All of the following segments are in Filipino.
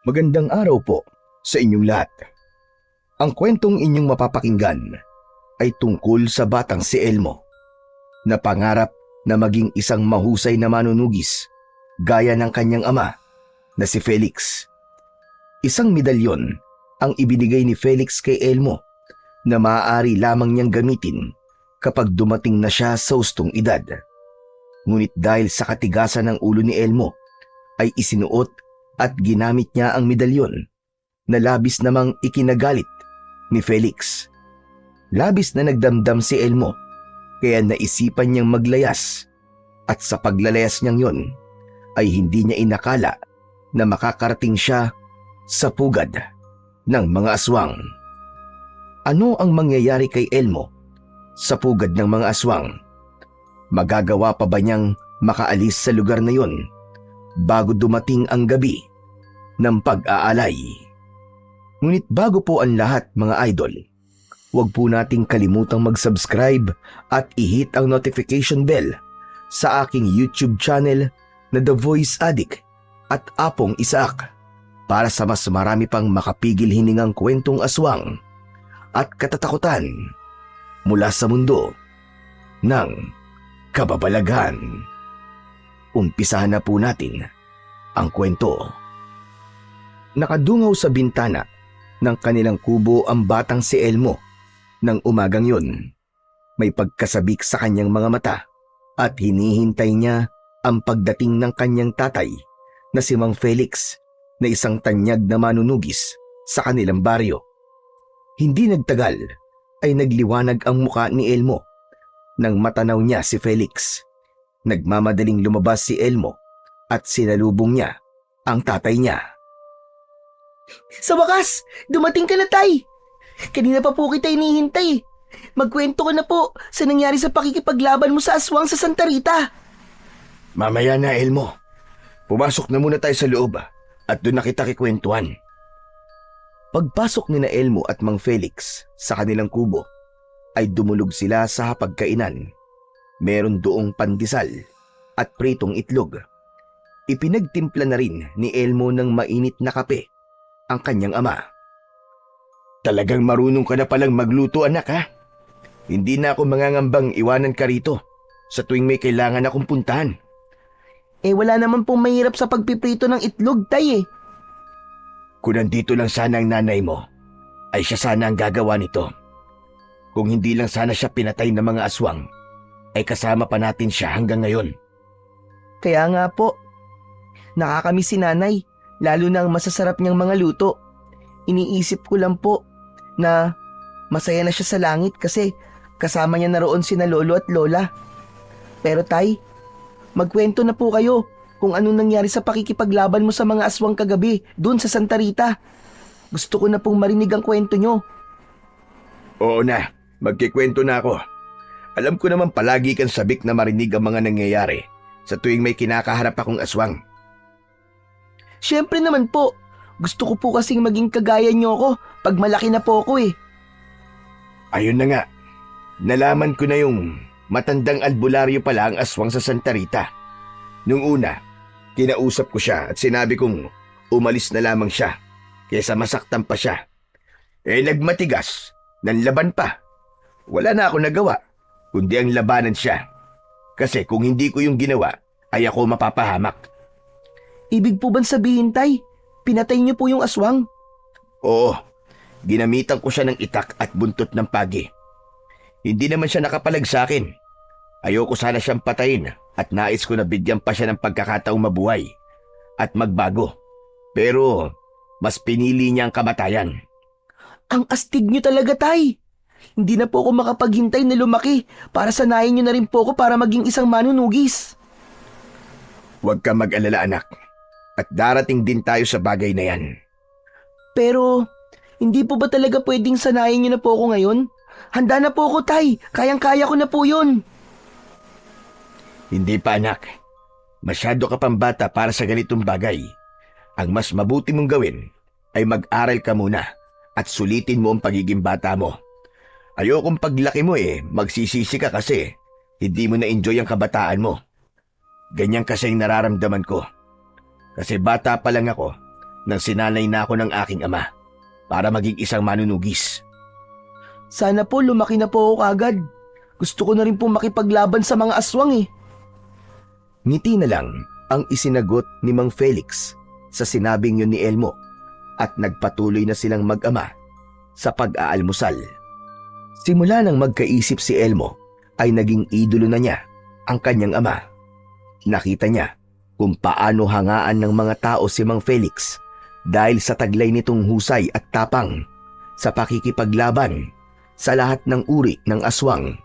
Magandang araw po sa inyong lahat. Ang kwentong inyong mapapakinggan ay tungkol sa batang si Elmo na pangarap na maging isang mahusay na manunugis gaya ng kanyang ama na si Felix. Isang medalyon ang ibinigay ni Felix kay Elmo na maaari lamang niyang gamitin kapag dumating na siya sa hustong edad. Ngunit dahil sa katigasan ng ulo ni Elmo ay isinuot at ginamit niya ang medalyon na labis namang ikinagalit ni Felix. Labis na nagdamdam si Elmo kaya naisipan niyang maglayas at sa paglalayas niyang yon ay hindi niya inakala na makakarating siya sa pugad ng mga aswang. Ano ang mangyayari kay Elmo sa pugad ng mga aswang? Magagawa pa ba niyang makaalis sa lugar na yon bago dumating ang gabi ng pag-aalay? Ngunit bago po ang lahat mga idol, huwag po nating kalimutang mag-subscribe at i-hit ang notification bell sa aking YouTube channel na The Voice Addict at Apong Isaac para sa mas marami pang makapigil hiningang kwentong aswang at katatakutan mula sa mundo ng kababalaghan. Umpisahan na po natin ang kwento. Nakadungaw sa bintana ng kanilang kubo ang batang si Elmo nang umagang yun. May pagkasabik sa kanyang mga mata at hinihintay niya ang pagdating ng kanyang tatay na si Mang Felix na isang tanyag na manunugis sa kanilang baryo. Hindi nagtagal ay nagliwanag ang muka ni Elmo nang matanaw niya si Felix. Nagmamadaling lumabas si Elmo at sinalubong niya ang tatay niya. Sa wakas, dumating ka na, tay. Kanina pa po kita hinihintay. Magkwento ka na po sa nangyari sa pakikipaglaban mo sa aswang sa Santa Rita. Mamaya na, Elmo. Pumasok na muna tayo sa loob at doon na kita kikwentuhan. Pagpasok ni na Elmo at Mang Felix sa kanilang kubo ay dumulog sila sa hapagkainan. Meron doong pandesal at pritong itlog. Ipinagtimpla na rin ni Elmo ng mainit na kape ang kanyang ama. Talagang marunong ka na palang magluto, anak, ha? Hindi na ako mangangambang iwanan ka rito sa tuwing may kailangan akong puntahan. Wala naman pong mahirap sa pagpiprito ng itlog, tay. Kung nandito lang sana ang nanay mo, ay siya sana ang gagawa nito. Kung hindi lang sana siya pinatay ng mga aswang, ay kasama pa natin siya hanggang ngayon. Kaya nga po, nakakamiss si nanay, lalo na ang masasarap niyang mga luto. Iniisip ko lang po na masaya na siya sa langit kasi kasama niya na roon sina lolo at lola. Pero tay, magkwento na po kayo kung anong nangyari sa pakikipaglaban mo sa mga aswang kagabi dun sa Santa Rita. Gusto ko na pong marinig ang kwento niyo. Oo na, magkikwento na ako. Alam ko naman palagi kang sabik na marinig ang mga nangyayari sa tuwing may kinakaharap akong aswang. Siyempre naman po, gusto ko po kasing maging kagaya niyo ako pag malaki na po ako . Ayun na nga, nalaman ko na yung matandang albularyo pala ang aswang sa Santa Rita. Nung una, kinausap ko siya at sinabi kong umalis na lamang siya kaysa masaktan pa siya. Nagmatigas, nanlaban pa. Wala na ako nagawa, kundi ang labanan siya. Kasi kung hindi ko yung ginawa, ay ako mapapahamak. Ibig po bang sabihin, tay, pinatay niyo po yung aswang? Oo, ginamitan ko siya ng itak at buntot ng pagi. Hindi naman siya nakapalag sa akin. Ayoko sana siyang patayin at nais ko na bigyan pa siya ng pagkakataong mabuhay at magbago. Pero mas pinili niya ang kamatayan. Ang astig niyo talaga, tay. Hindi na po ako makapaghintay na lumaki para sanayin niyo na rin po ako para maging isang manunugis. Huwag ka mag-alala, anak. At darating din tayo sa bagay na yan. Pero, hindi po ba talaga pwedeng sanayin niyo na po ako ngayon? Handa na po ako, tay. Kayang-kaya ko na po yun. Hindi pa, anak. Masyado ka pang bata para sa ganitong bagay. Ang mas mabuti mong gawin ay mag-aral ka muna at sulitin mo ang pagiging bata mo. Ayokong paglaki mo magsisisi ka kasi hindi mo na-enjoy ang kabataan mo. Ganyan kasi ang nararamdaman ko. Kasi bata pa lang ako nang sinanay na ako ng aking ama para maging isang manunugis. Sana po lumaki na po ako kagad. Gusto ko na rin po makipaglaban sa mga aswang eh. Ngiti na lang ang isinagot ni Mang Felix sa sinabing yun ni Elmo at nagpatuloy na silang mag-ama sa pag-aalmusal. Simula nang magkaisip si Elmo ay naging idolo na niya ang kanyang ama. Nakita niya kung paano hangaan ng mga tao si Mang Felix dahil sa taglay nitong husay at tapang sa pakikipaglaban sa lahat ng uri ng aswang.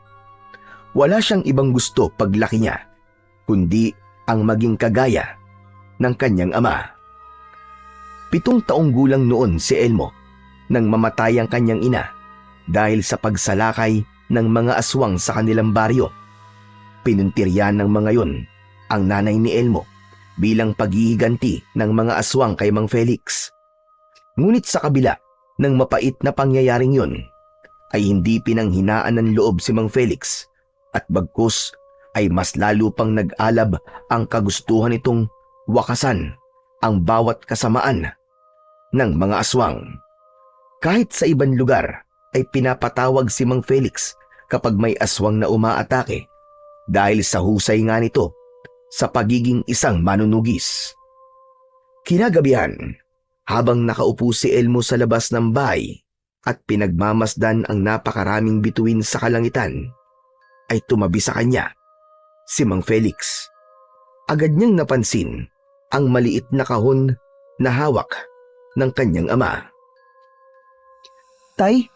Wala siyang ibang gusto paglaki niya, kundi ang maging kagaya ng kanyang ama. 7 taong gulang noon si Elmo nang mamatay ang kanyang ina dahil sa pagsalakay ng mga aswang sa kanilang baryo. Pinuntiryan ng mga yon ang nanay ni Elmo bilang paghihiganti ng mga aswang kay Mang Felix. Ngunit sa kabila ng mapait na pangyayaring yon, ay hindi pinanghinaan ng loob si Mang Felix at bagkus ay mas lalo pang nag-alab ang kagustuhan nitong wakasan ang bawat kasamaan ng mga aswang. Kahit sa ibang lugar ay pinapatawag si Mang Felix kapag may aswang na umaatake dahil sa husay nga nito sa pagiging isang manunugis. Kinagabihan, habang nakaupo si Elmo sa labas ng bahay at pinagmamasdan ang napakaraming bituin sa kalangitan, ay tumabi sa kanya si Mang Felix. Agad niyang napansin ang maliit na kahon na hawak ng kanyang ama. Tay,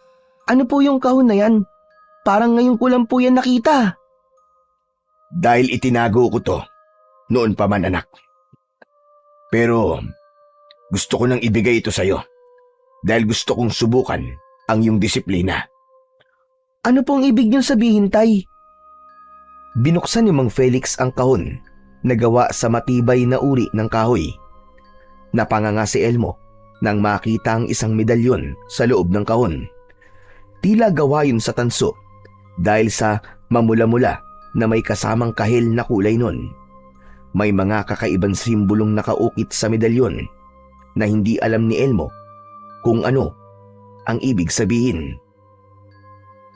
ano po yung kahon na yan? Parang ngayon ko lang po yan nakita. Dahil itinago ko to, noon pa man anak. Pero gusto ko nang ibigay ito sa'yo dahil gusto kong subukan ang iyong disiplina. Ano pong ibig niyong sabihin, Tay? Binuksan ni Mang Felix ang kahon na gawa sa matibay na uri ng kahoy. Napanganga si Elmo nang makita ang isang medalyon sa loob ng kahon. Tila gawa yun sa tanso dahil sa mamula-mula na may kasamang kahil na kulay nun. May mga kakaibang simbolong nakaukit sa medalyon na hindi alam ni Elmo kung ano ang ibig sabihin.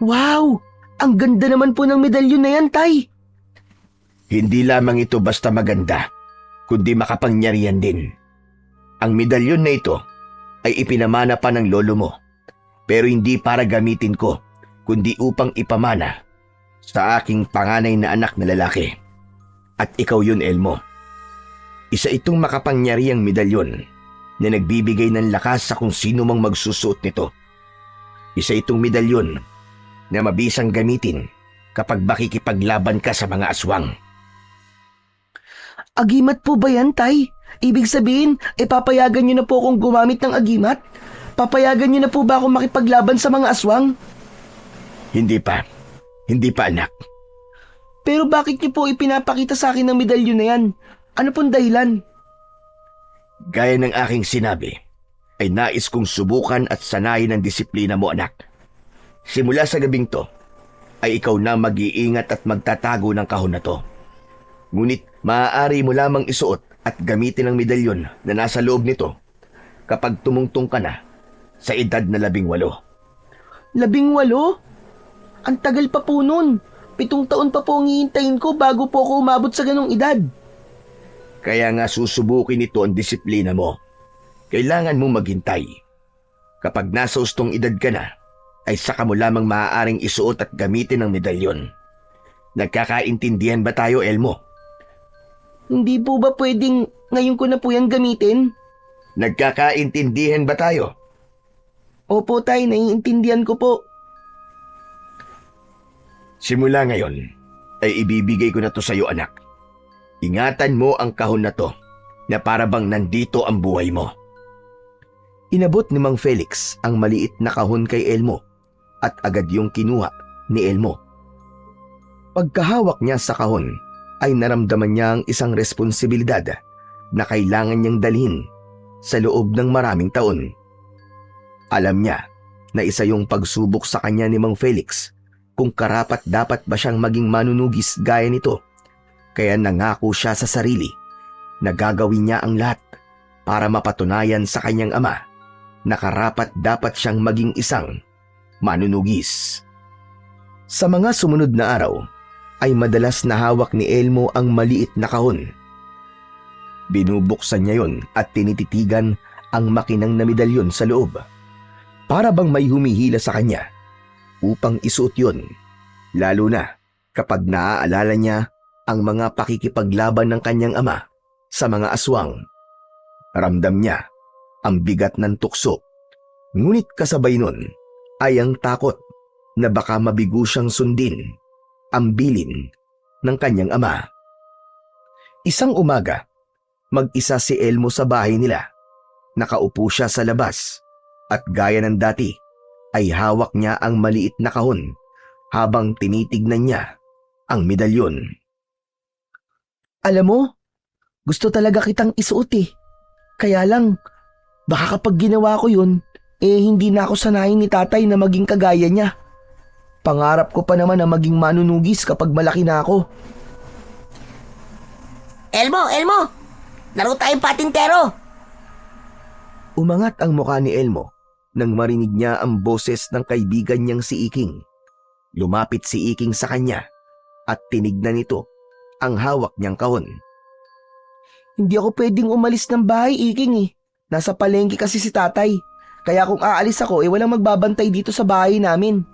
Wow! Ang ganda naman po ng medalyon na yan, Tay! Hindi lamang ito basta maganda, kundi makapangyarihan din. Ang medalyon na ito ay ipinamana pa ng lolo mo, pero hindi para gamitin ko, kundi upang ipamana sa aking panganay na anak na lalaki. At ikaw yun, Elmo. Isa itong makapangyarihang medalyon na nagbibigay ng lakas sa kung sino mang magsusuot nito. Isa itong medalyon na mabisang gamitin kapag makikipaglaban ka sa mga aswang. Agimat po ba yan, Tay? Ibig sabihin, papayagan niyo na po akong gumamit ng agimat? Papayagan niyo na po ba akong makipaglaban sa mga aswang? Hindi pa. Hindi pa, anak. Pero bakit niyo po ipinapakita sa akin ng medalyon na yan? Ano pong dahilan? Gaya ng aking sinabi, ay nais kong subukan at sanayin ang disiplina mo, anak. Simula sa gabing to, ay ikaw na mag-iingat at magtatago ng kahon na to. Ngunit maaari mo lamang isuot at gamitin ang medalyon na nasa loob nito kapag tumungtong ka na sa edad na 18. 18? Ang tagal pa po nun. 7 taon pa po ang hihintayin ko bago po ako umabot sa ganong edad. Kaya nga susubukin ito ang disiplina mo. Kailangan mong maghintay. Kapag nasa ustong edad ka na, ay saka mo lamang maaaring isuot at gamitin ang medalyon. Nagkakaintindihan ba tayo, Elmo? Hindi po ba pwedeng ngayon ko na po yan gamitin? Nagkakaintindihan ba tayo? Opo, Tay, naiintindihan ko po. Simula ngayon, ay ibibigay ko na to sa iyo, anak. Ingatan mo ang kahon na to na para bang nandito ang buhay mo. Inabot ni Mang Felix ang maliit na kahon kay Elmo at agad yung kinuha ni Elmo. Pagkahawak niya sa kahon ay naramdaman niya ang isang responsibilidad na kailangan niyang dalhin sa loob ng maraming taon. Alam niya na isa yung pagsubok sa kanya ni Mang Felix kung karapat dapat ba siyang maging manunugis gaya nito. Kaya nangako siya sa sarili na gagawin niya ang lahat para mapatunayan sa kanyang ama na karapat dapat siyang maging isang manunugis. Sa mga sumunod na araw ay madalas na hawak ni Elmo ang maliit na kahon. Binubuksan niya yon at tinititigan ang makinang na medalyon sa loob. Para bang may humihila sa kanya upang isuot yon, lalo na kapag naaalala niya ang mga pakikipaglaban ng kanyang ama sa mga aswang. Ramdam niya ang bigat ng tukso, ngunit kasabay nun ay ang takot na baka mabigo siyang sundin ang bilin ng kanyang ama. Isang umaga, mag-isa si Elmo sa bahay nila. Nakaupo siya sa labas at gaya ng dati ay hawak niya ang maliit na kahon habang tinitignan niya ang medalyon. Alam mo, gusto talaga kitang isuot eh. Kaya lang, baka kapag ginawa ko yun, hindi na ako sanayin ni tatay na maging kagaya niya. Pangarap ko pa naman na maging manunugis kapag malaki na ako. Elmo! Laro tayong patintero! Umangat ang mukha ni Elmo nang marinig niya ang boses ng kaibigan niyang si Iking. Lumapit si Iking sa kanya at tinignan nito ang hawak niyang kahon. Hindi ako pwedeng umalis ng bahay, Iking eh. Nasa palengke kasi si tatay. Kaya kung aalis ako, walang magbabantay dito sa bahay namin.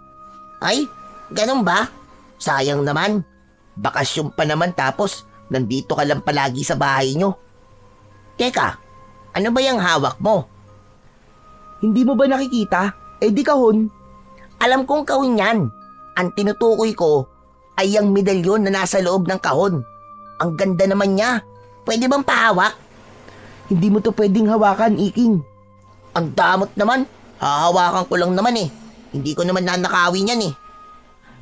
Ay, ganun ba? Sayang naman. Bakasyon pa naman tapos nandito ka lang palagi sa bahay nyo. Teka, ano ba yung hawak mo? Hindi mo ba nakikita? Di kahon. Alam kong kahon yan. Ang tinutukoy ko ay ang medalyon na nasa loob ng kahon. Ang ganda naman niya. Pwede bang pahawak? Hindi mo to pwedeng hawakan, Iking. Ang damot naman. Hahawakan ko lang naman eh. Hindi ko naman nanakawin yan eh.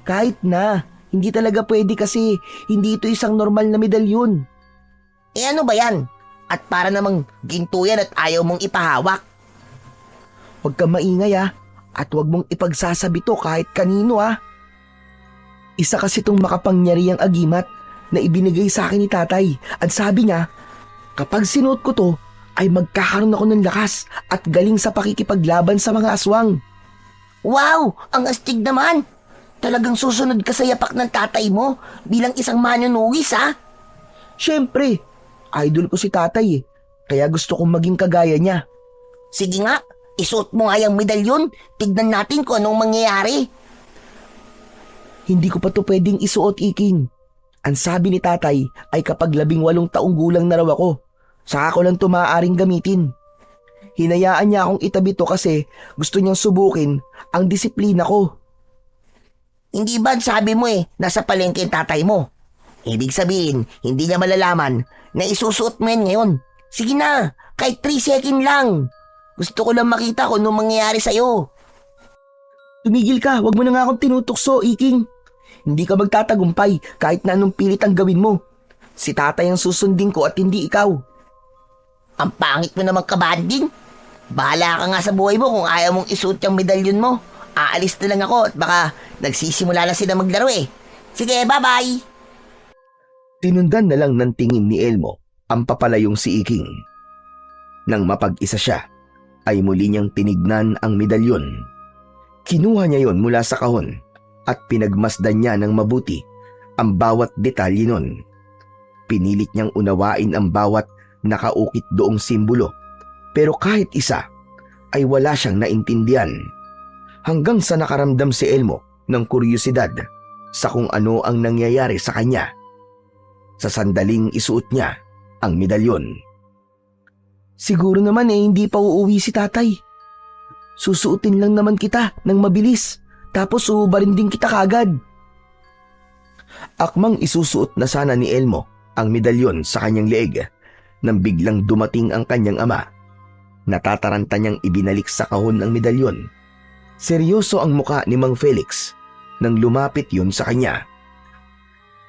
Kahit na, hindi talaga pwede kasi hindi ito isang normal na medalyon. Ano ba yan? At para namang ginto yan at ayaw mong ipahawak. Huwag kang maingay at huwag mong ipagsasabi to kahit kanino Isa kasi itong makapangyarihang agimat na ibinigay sa akin ni tatay at sabi niya, kapag sinuot ko to ay magkakaroon ako ng lakas at galing sa pakikipaglaban sa mga aswang. Wow! Ang astig naman! Talagang susunod ka sa yapak ng tatay mo bilang isang manunugis Siyempre, idol ko si tatay kaya gusto kong maging kagaya niya. Sige nga, isuot mo nga yung medalyon. Tignan natin kung anong mangyayari. Hindi ko pa to pwedeng isuot, Iking. Ang sabi ni tatay ay kapag 18 taong gulang na raw ako, saka ko lang to maaaring gamitin. Hinayaan niya akong itabi to kasi gusto niyang subukin ang disiplina ko. Hindi ba sabi mo nasa palengke ang tatay mo? Ibig sabihin, hindi niya malalaman na isusuot mo yan ngayon. Sige na, kahit 3 second lang. Gusto ko lang makita kung anong mangyayari sa'yo. Tumigil ka, wag mo na nga akong tinutukso, Iking. Hindi ka magtatagumpay kahit na anong pilit ang gawin mo. Si tatay ang susundin ko at hindi ikaw. Ang pangit mo naman kabanding. Bahala ka nga sa buhay mo kung ayaw mong isuot yung medalyon mo. Aalis na lang ako at baka nagsisimula na sila maglaro Sige, bye-bye. Tinundan na lang ng tingin ni Elmo ang papalayong si Iking. Nang mapag-isa siya, ay muli niyang tinignan ang medalyon. Kinuha niya yon mula sa kahon at pinagmasdan niya ng mabuti ang bawat detalye nun. Pinilit niyang unawain ang bawat nakaukit doong simbolo, pero kahit isa ay wala siyang naintindihan. Hanggang sa nakaramdam si Elmo ng kuryosidad sa kung ano ang nangyayari sa kanya. Sa sandaling isuot niya ang medalyon. Siguro naman hindi pa uuwi si tatay. Susuotin lang naman kita ng mabilis, tapos uubarin din kita kagad. Akmang isusuot na sana ni Elmo ang medalyon sa kanyang leeg nang biglang dumating ang kanyang ama. Natataranta niyang ibinalik sa kahon ang medalyon. Seryoso ang muka ni Mang Felix nang lumapit yun sa kanya.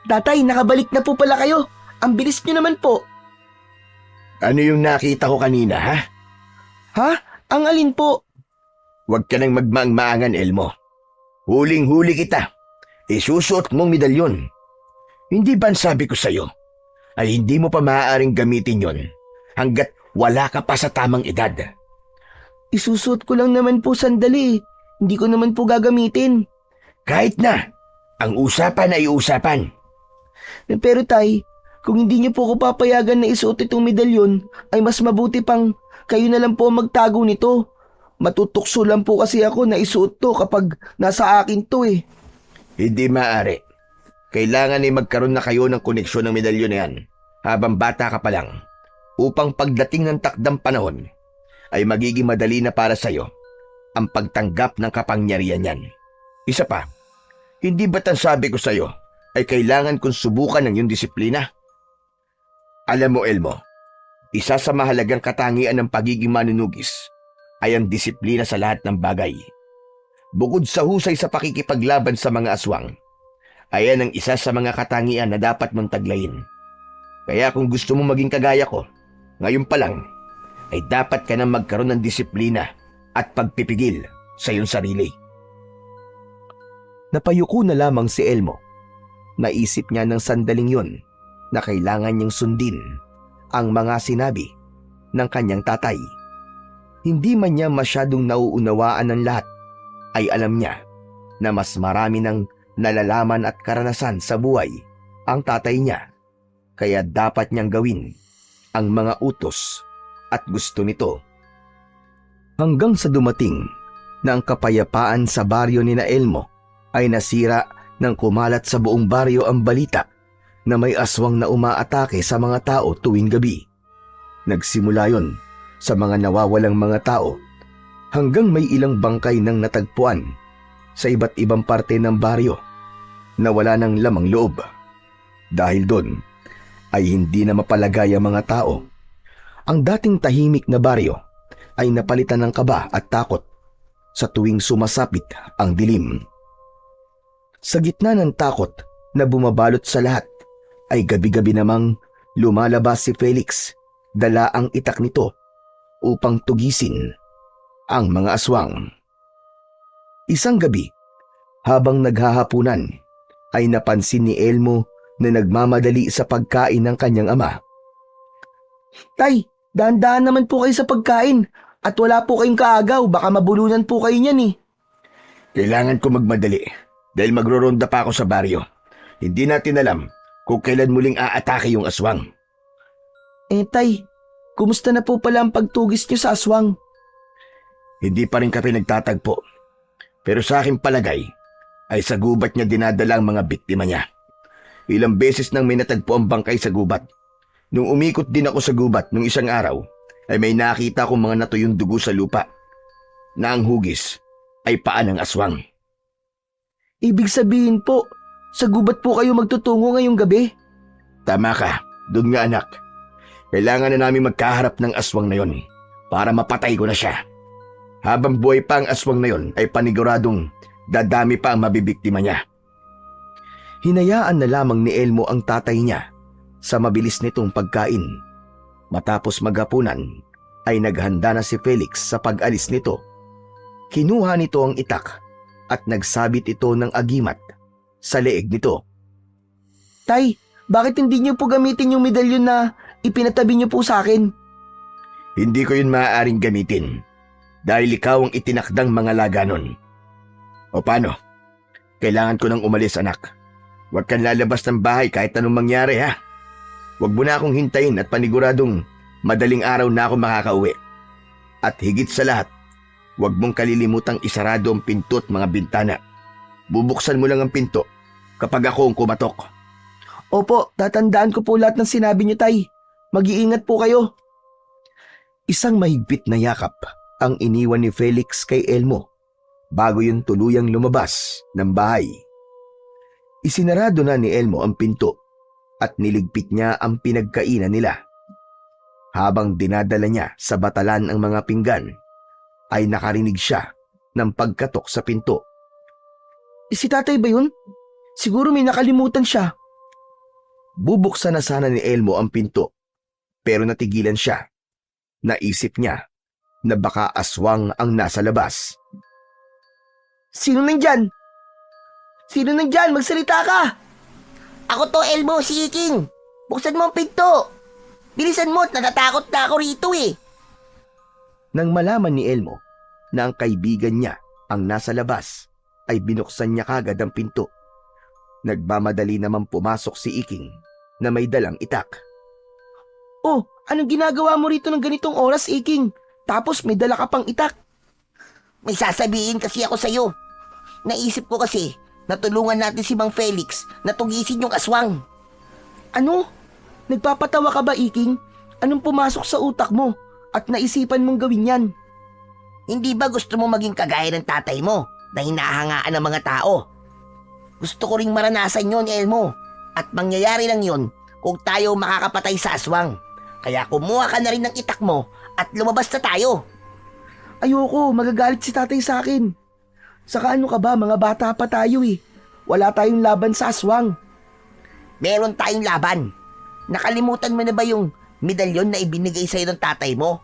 Tatay, nakabalik na po pala kayo. Ang bilis niyo naman po. Ano yung nakita ko kanina, ha? Ha? Ang alin po? Huwag ka nang magmaang-maangan, Elmo. Huling-huli kita. Isusuot mong medalyon. Hindi ba sabi ko sa'yo ay hindi mo pa maaaring gamitin yon hanggat Wala ka pa sa tamang edad. Isusuot ko lang naman po sandali. Hindi ko naman po gagamitin. Kahit na, ang usapan ay usapan. Pero tay, kung hindi niyo po ako papayagan na isuot itong medalyon, ay mas mabuti pang kayo na lang po ang magtago nito. Matutukso lang po kasi ako na isuot to kapag nasa akin to eh. Hindi maaari. Kailangan ay magkaroon na kayo ng koneksyon ng medalyon na yan habang bata ka pa lang upang pagdating ng takdang panahon ay magiging madali na para sa'yo ang pagtanggap ng kapangyarihan niyan. Isa pa, hindi ba't ang sabi ko sa'yo ay kailangan kong subukan ng iyong disiplina? Alam mo, Elmo, isa sa mahalagang katangian ng pagiging manunugis ay ang disiplina sa lahat ng bagay. Bukod sa husay sa pakikipaglaban sa mga aswang, ayan ang isa sa mga katangian na dapat mong taglayin. Kaya kung gusto mong maging kagaya ko, ngayon pa lang, ay dapat ka nang magkaroon ng disiplina at pagpipigil sa iyong sarili. Napayuko na lamang si Elmo. Naisip niya ng sandaling yon na kailangan niyang sundin ang mga sinabi ng kanyang tatay. Hindi man niya masyadong nauunawaan ng lahat, ay alam niya na mas marami ng nalalaman at karanasan sa buhay ang tatay niya. Kaya dapat niyang gawin ang mga utos at gusto nito. Hanggang sa dumating na ang kapayapaan sa baryo ni na Elmo ay nasira nang kumalat sa buong baryo ang balita na may aswang na umaatake sa mga tao tuwing gabi. Nagsimula yon sa mga nawawalang mga tao hanggang may ilang bangkay nang natagpuan sa iba't ibang parte ng baryo na wala ng lamang loob. Dahil doon ay hindi na mapalagay ang mga tao. Ang dating tahimik na baryo ay napalitan ng kaba at takot sa tuwing sumasapit ang dilim. Sa gitna ng takot na bumabalot sa lahat, ay gabi-gabi namang lumalabas si Felix, dala ang itak nito upang tugisin ang mga aswang. Isang gabi, habang naghahapunan, ay napansin ni Elmo na nagmamadali sa pagkain ng kanyang ama. Tay, dahan-dahan naman po kayo sa pagkain at wala po kayong kaagaw, baka mabulunan po kayo niyan eh. Kailangan ko magmadali dahil magroronda pa ako sa baryo. Hindi natin alam kung kailan muling aatake yung aswang. Tay, kumusta na po pala ang pagtugis niyo sa aswang? Hindi pa rin kami nagtatagpo. Pero sa aking palagay ay sa gubat niya dinadala ang mga biktima niya. Ilang beses nang may natagpo ang bangkay sa gubat. Nung umikot din ako sa gubat nung isang araw, ay may nakita akong mga natuyong dugo sa lupa na ang hugis ay paa ng aswang. Ibig sabihin po, sa gubat po kayo magtutungo ngayong gabi? Tama ka, doon nga anak. Kailangan na namin magkaharap ng aswang na yon para mapatay ko na siya. Habang buhay pa ang aswang na yon ay paniguradong dadami pa ang mabibiktima niya. Hinayaan na lamang ni Elmo ang tatay niya sa mabilis nitong pagkain. Matapos maghapunan ay naghanda na si Felix sa pag-alis nito. Kinuha nito ang itak at nagsabit ito ng agimat sa leeg nito. Tay, bakit hindi niyo po gamitin yung medalyon na ipinatabi niyo po sa akin? Hindi ko yun maaaring gamitin dahil ikaw ang itinakdang mga laganon. O paano? Kailangan ko nang umalis, anak. Huwag kang lalabas ng bahay kahit anong mangyari, ha? Huwag mo na akong hintayin at paniguradong madaling araw na ako makakauwi. At higit sa lahat, huwag mong kalilimutang isarado ang pinto at mga bintana. Bubuksan mo lang ang pinto kapag ako ang kumatok. Opo, tatandaan ko po lahat ng sinabi niyo, tay. Mag-iingat po kayo. Isang mahigpit na yakap ang iniwan ni Felix kay Elmo bago yung tuluyang lumabas ng bahay. Isinarado na ni Elmo ang pinto at niligpit niya ang pinagkainan nila. Habang dinadala niya sa batalan ang mga pinggan, ay nakarinig siya ng pagkatok sa pinto. Si tatay ba yun? Siguro may nakalimutan siya. Bubuksan na sana ni Elmo ang pinto, pero natigilan siya. Naisip niya na baka aswang ang nasa labas. Sino nandyan? Sino nandyan? Magsalita ka! Ako to, Elmo, si King. Buksan mo ang pinto. Bilisan mo, natatakot na ako rito eh. Nang malaman ni Elmo na ang kaibigan niya ang nasa labas, ay binuksan niya kagad ang pinto. Nagmamadali naman pumasok si Iking na may dalang itak. Oh, anong ginagawa mo rito ng ganitong oras, Iking? Tapos may dala ka pang itak. May sasabihin kasi ako sa'yo. Naisip ko kasi na tulungan natin si Mang Felix na tugisin yung aswang. Ano? Nagpapatawa ka ba, Iking? Anong pumasok sa utak mo at naisipan mong gawin yan? Hindi ba gusto mo maging kagaya ng tatay mo na hinahangaan ng mga tao? Gusto ko ring maranasan yon, Elmo. At mangyayari lang yon kung tayo makakapatay sa aswang. Kaya kumuha ka na rin ng itak mo at lumabas na tayo. Ayoko, magagalit si tatay sa akin. Saka ano ka ba, mga bata pa tayo eh. Wala tayong laban sa aswang. Meron tayong laban. Nakalimutan mo na ba yung medalyon na ibinigay sa'yo ng tatay mo?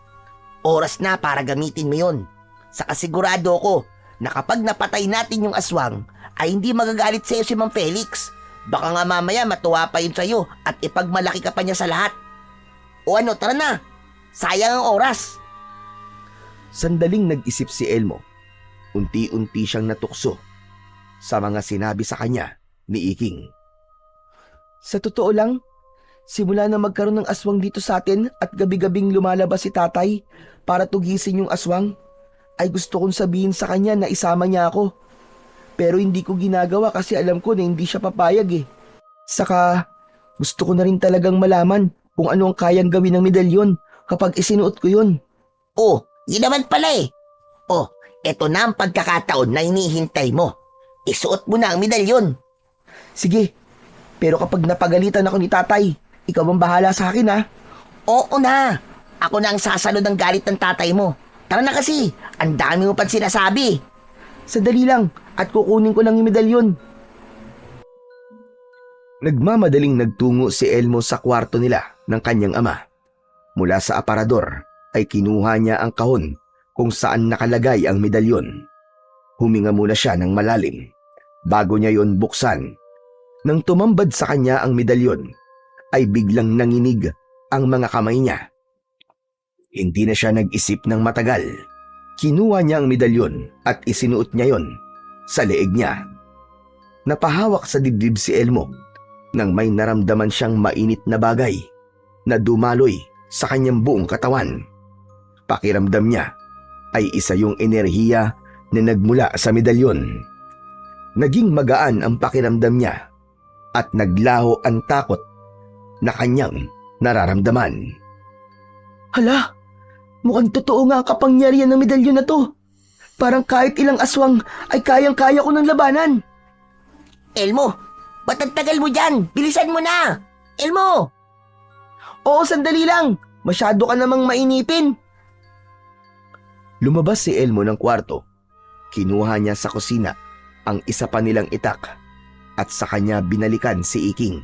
Oras na para gamitin mo yon. Saka sigurado ko na kapag napatay natin yung aswang, ay hindi magagalit sa'yo si Mang Felix. Baka nga mamaya matuwa pa yun sa'yo at ipagmalaki ka pa niya sa lahat. O ano, tara na. Sayang ang oras. Sandaling nag-isip si Elmo. Unti-unti siyang natukso sa mga sinabi sa kanya ni Iking. Sa totoo lang, simula na magkaroon ng aswang dito sa atin at gabi-gabing lumalabas si tatay para tugisin yung aswang, ay gusto kong sabihin sa kanya na isama niya ako. Pero hindi ko ginagawa kasi alam ko na hindi siya papayag eh. Saka gusto ko na rin talagang malaman kung ano ang kayang gawin ng medalyon kapag isinuot ko yun. Oh, yun naman pala eh. Oh, eto na ang pagkakataon na hinihintay mo. Isuot mo na ang medalyon. Sige, pero kapag napagalitan ako ni tatay, ikaw ang bahala sa akin ha. Oo na. Ako na ang sasalo ng galit ng tatay mo. Tara na kasi, ang dami mo pang sinasabi. Sandali lang at kukunin ko lang yung medalyon. Nagmamadaling nagtungo si Elmo sa kwarto nila ng kanyang ama. Mula sa aparador ay kinuha niya ang kahon kung saan nakalagay ang medalyon. Huminga muna siya ng malalim bago niya yon buksan. Nang tumambad sa kanya ang medalyon, ay biglang nanginig ang mga kamay niya. Hindi na siya nag-isip ng matagal. Kinuha niya ang medalyon at isinuot niya yon sa leeg niya. Napahawak sa dibdib si Elmo nang may naramdaman siyang mainit na bagay na dumaloy sa kanyang buong katawan. Pakiramdam niya ay isa yung enerhiya na nagmula sa medalyon. Naging magaan ang pakiramdam niya at naglaho ang takot na kanyang nararamdaman. Hala, mukhang totoo nga ang kapangyarihan ng medalyon na to. Parang kahit ilang aswang ay kayang-kaya ko ng labanan. Elmo, ba't ang tagal mo dyan? Bilisan mo na! Elmo! Oo, sandali lang. Masyado ka namang mainipin. Lumabas si Elmo ng kwarto. Kinuha niya sa kusina ang isa pa nilang itak at sa kanya binalikan si Iking.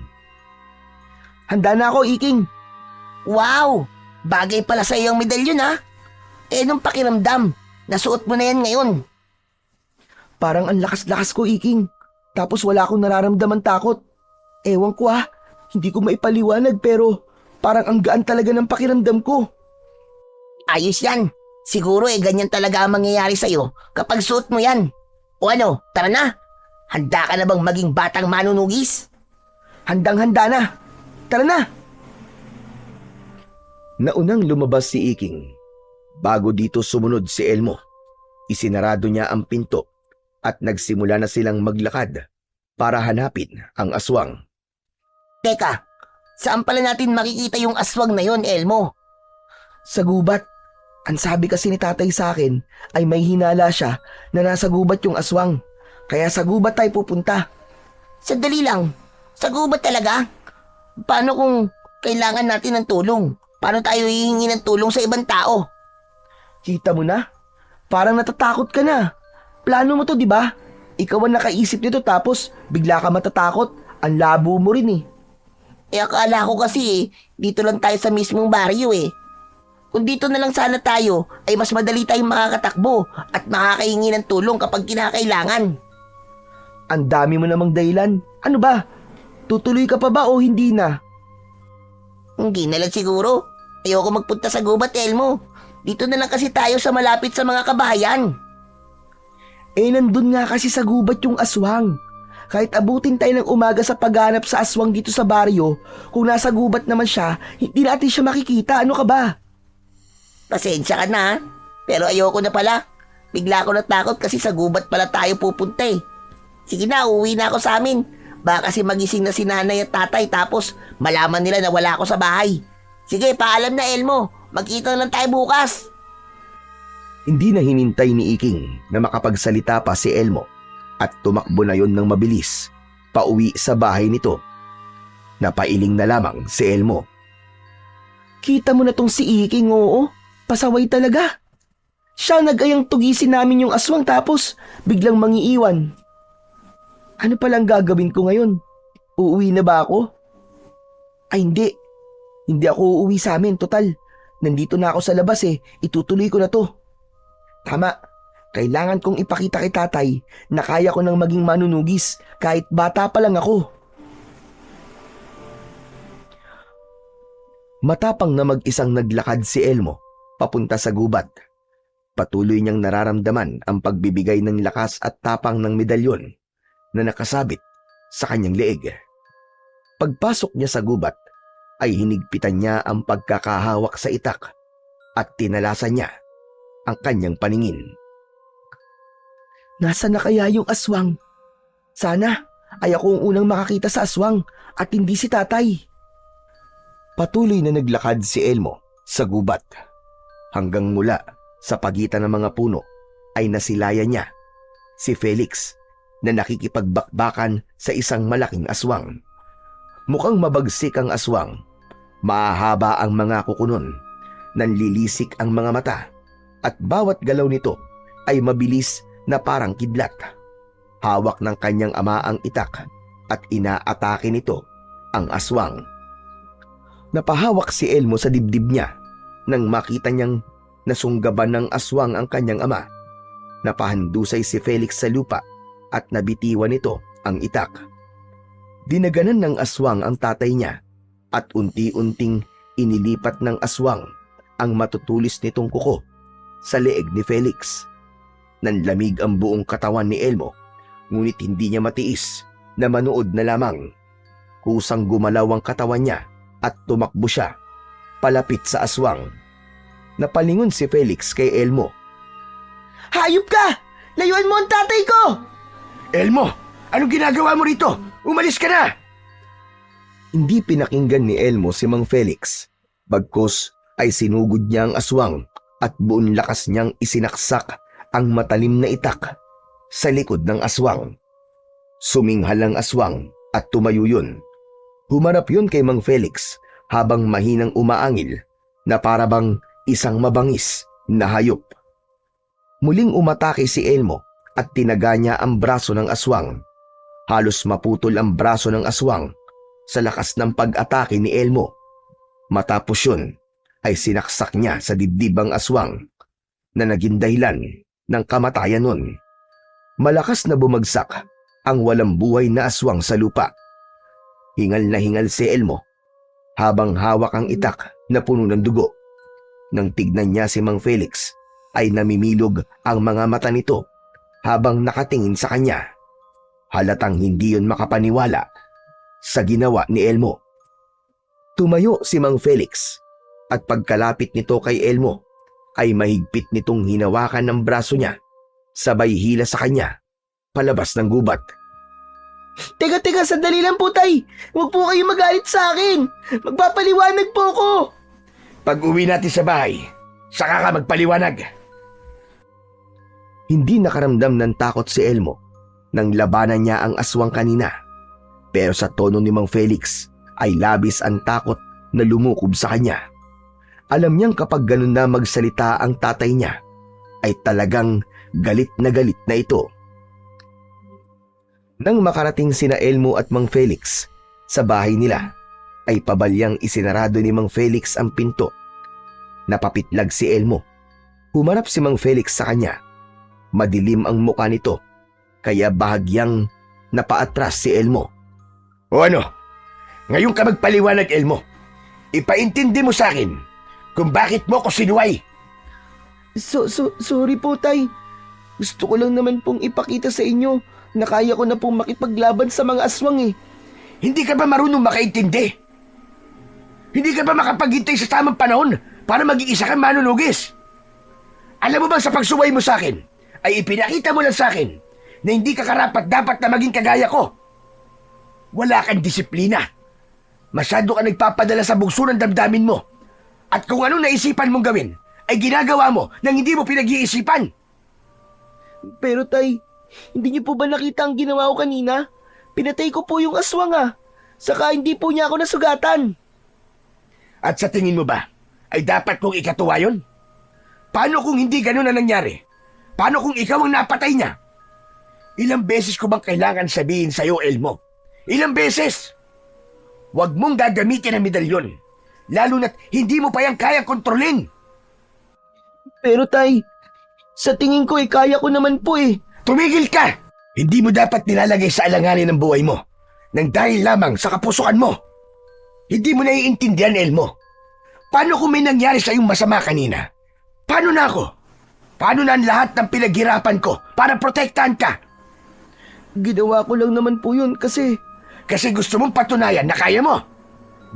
Handa na ako, Iking. Wow! Bagay pala sa iyong medalyon ha? Eh nung pakiramdam, nasuot mo na yan ngayon. Parang ang lakas-lakas ko, Iking. Tapos wala akong nararamdaman takot. Ewan ko ha, hindi ko maipaliwanag pero parang ang gaan talaga ng pakiramdam ko. Ayos yan. Siguro ganyan talaga ang mangyayari sa'yo kapag suot mo yan. O ano, tara na. Handa ka na bang maging batang manunugis? Handang-handa na. Tara na. Naunang lumabas si Iking. Bago dito sumunod si Elmo. Isinarado niya ang pinto at nagsimula na silang maglakad para hanapin ang aswang. Teka, saan pala natin makikita yung aswang na yon, Elmo? Sa gubat. Ang sabi kasi ni tatay sa akin ay may hinala siya na nasa gubat yung aswang. Kaya sa gubat tayo pupunta. Sandali lang. Sa gubat talaga? Paano kung kailangan natin ng tulong? Paano tayo hihingi ng tulong sa ibang tao? Kita mo na? Parang natatakot ka na. Plano mo to, di ba? Ikaw ang nakaisip nito tapos bigla ka matatakot. Ang labo mo rin eh. Eh akala ko kasi dito lang tayo sa mismong baryo eh. Kung dito na lang sana tayo, ay mas madali tayong makakatakbo at makakahingi ng tulong kapag kinakailangan. Ang dami mo namang dahilan. Ano ba? Tutuloy ka pa ba o hindi na? Hindi na lang siguro. Ayoko magpunta sa gubat, Elmo. Dito na lang kasi tayo sa malapit sa mga kabahayan. Eh nandun nga kasi sa gubat yung aswang. Kahit abutin tayo ng umaga sa paghanap sa aswang dito sa baryo, kung nasa gubat naman siya, hindi natin siya makikita. Ano ka ba? Pasensya ka na ha. Pero ayoko na pala. Bigla ako natakot kasi sa gubat pala tayo pupunta eh. Sige na, uuwi na ako sa amin. Baka kasi magising na si nanay at tatay tapos malaman nila na wala ako sa bahay. Sige, paalam na Elmo. Magkita na lang tayo bukas. Hindi na hinintay ni Iking na makapagsalita pa si Elmo at tumakbo na yon ng mabilis pauwi sa bahay nito. Napailing na lamang si Elmo. Kita mo na tong si Iking, oo. Pasaway talaga. Siya nag-ayang tugisin namin yung aswang tapos biglang mangiiwan. Ano palang gagawin ko ngayon? Uuwi na ba ako? Ay hindi. Hindi ako uuwi sa amin, total. Nandito na ako sa labas eh. Itutuloy ko na to. Tama. Kailangan kong ipakita kay tatay na kaya ko nang maging manunugis kahit bata pa lang ako. Matapang na mag-isang naglakad si Elmo papunta sa gubat. Patuloy niyang nararamdaman ang pagbibigay ng lakas at tapang ng medalyon na nakasabit sa kanyang leeg. Pagpasok niya sa gubat ay hinigpitan niya ang pagkakahawak sa itak at tinalasan niya ang kanyang paningin. Nasaan na kaya yung aswang? Sana ay ako ang unang makakita sa aswang at hindi si tatay. Patuloy na naglakad si Elmo sa gubat hanggang mula sa pagitan ng mga puno ay nasilayan niya si Felix na nakikipagbakbakan sa isang malaking aswang. Mukhang mabagsik ang aswang, mahahaba ang mga kukunon, nanlilisik ang mga mata at bawat galaw nito ay mabilis na parang kidlat. Hawak ng kanyang ama ang itak at inaatake nito ang aswang. Napahawak si Elmo sa dibdib niya nang makita niyang nasunggaban ng aswang ang kanyang ama. Napahandusay si Felix sa lupa at nabitiwan nito ang itak. Dinaganan ng aswang ang tatay niya at unti-unting inilipat ng aswang ang matutulis nitong kuko sa leeg ni Felix. Nanlamig ang buong katawan ni Elmo, ngunit hindi niya matiis na manood na lamang. Kusang gumalaw ang katawan niya at tumakbo siya palapit sa aswang. Napalingon si Felix kay Elmo. Hayop ka! Layuan mo ang tatay ko! Elmo, anong ginagawa mo rito? Umalis ka na! Hindi pinakinggan ni Elmo si Mang Felix. Bagkus ay sinugod niya ang aswang at buong lakas niyang isinaksak ang matalim na itak sa likod ng aswang. Suminghal ang aswang at tumayo yun. Humarap yun kay Mang Felix habang mahinang umaangil na parabang isang mabangis na hayop. Muling umatake si Elmo at tinaga niya ang braso ng aswang. Halos maputol ang braso ng aswang sa lakas ng pag-atake ni Elmo. Matapos yun ay sinaksak niya sa dibdib ang aswang na naging dahilan ng kamatayan nun. Malakas na bumagsak ang walang buhay na aswang sa lupa. Hingal na hingal si Elmo habang hawak ang itak na puno ng dugo. Nang tignan niya si Mang Felix ay namimilog ang mga mata nito habang nakatingin sa kanya. Halatang hindi yun makapaniwala sa ginawa ni Elmo. Tumayo si Mang Felix at pagkalapit nito kay Elmo ay mahigpit nitong hinawakan ng braso niya, sabay hila sa kanya palabas ng gubat. Teka, sandali lang po tay. Huwag po kayo magalit sa akin. Magpapaliwanag po ko. Pag uwi natin sa bahay, saka ka magpaliwanag. Hindi nakaramdam ng takot si Elmo nang labanan niya ang aswang kanina. Pero sa tono ni Mang Felix ay labis ang takot na lumukob sa kanya. Alam niyang kapag ganun na magsalita ang tatay niya, ay talagang galit na ito. Nang makarating sina Elmo at Mang Felix sa bahay nila, ay pabalyang isinarado ni Mang Felix ang pinto. Napapitlag si Elmo. Humarap si Mang Felix sa kanya. Madilim ang mukha nito, kaya bahagyang napaatras si Elmo. O ano? Ngayon ka magpaliwanag, Elmo. Ipaintindi mo sa akin kung bakit mo ko sinuway. Sorry po, Tay. Gusto ko lang naman pong ipakita sa inyo na kaya ko na pong makipaglaban sa mga aswang eh. Hindi ka ba marunong makaintindi? Hindi ka ba makapaghintay sa tamang panahon para mag-iisa kang manunugis? Alam mo bang sa pagsuway mo sa akin, ay ipinakita mo lang sa akin na hindi ka karapat-dapat na maging kagaya ko. Wala kang disiplina. Masyado ka nagpapadala sa bugso ng damdamin mo. At kung anong naisipan mong gawin, ay ginagawa mo nang hindi mo pinag-iisipan. Pero Tay, hindi niyo po ba nakita ang ginawa ko kanina? Pinatay ko po yung aswang ah. Saka hindi po niya ako nasugatan. At sa tingin mo ba, ay dapat kong ikatuwa yun? Paano kung hindi ganun na nangyari? Paano kung ikaw ang napatay niya? Ilang beses ko bang kailangan sabihin sa'yo, Elmo? Ilang beses? Huwag mong gagamitin ang medalyon, lalo na't hindi mo pa yan kayang kontrolin. Pero Tay, sa tingin ko kaya ko naman po eh. Tumigil ka! Hindi mo dapat nilalagay sa alanganin ng buhay mo nang dahil lamang sa kapusukan mo. Hindi mo naiintindihan, Elmo. Paano kung may nangyari sa iyong masama kanina? Paano na ako? Paano na ang lahat ng pinaghirapan ko para protektahan ka? Ginawa ko lang naman po yun kasi... Kasi gusto mong patunayan na kaya mo.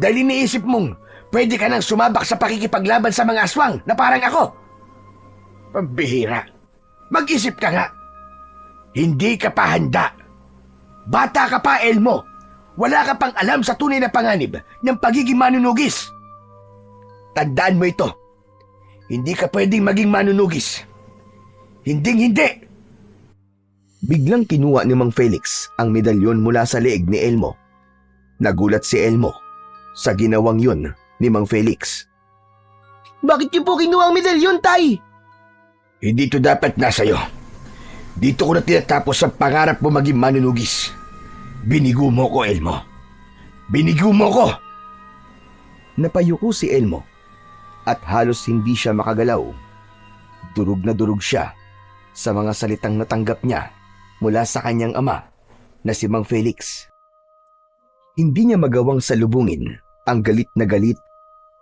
Dahil iniisip mong pwede ka nang sumabak sa pakikipaglaban sa mga aswang na parang ako. Pambihira. Mag-isip ka nga. Hindi ka pa handa. Bata ka pa, Elmo. Wala ka pang alam sa tunay na panganib ng pagiging manunugis. Tandaan mo ito. Hindi ka pwedeng maging manunugis. Hinding-hindi. Biglang kinuha ni Mang Felix ang medalyon mula sa leeg ni Elmo. Nagulat si Elmo sa ginawang yun ni Mang Felix. Bakit niyo po kinuha ang medalyon, Tay? Hindi to dapat nasa iyo. Dito ko na tinatapos ang pangarap mo maging manunugis. Binigo mo ko, Elmo. Binigo mo ko! Napayuko si Elmo at halos hindi siya makagalaw. Durog na durog siya sa mga salitang natanggap niya mula sa kanyang ama na si Mang Felix. Hindi niya magawang salubungin ang galit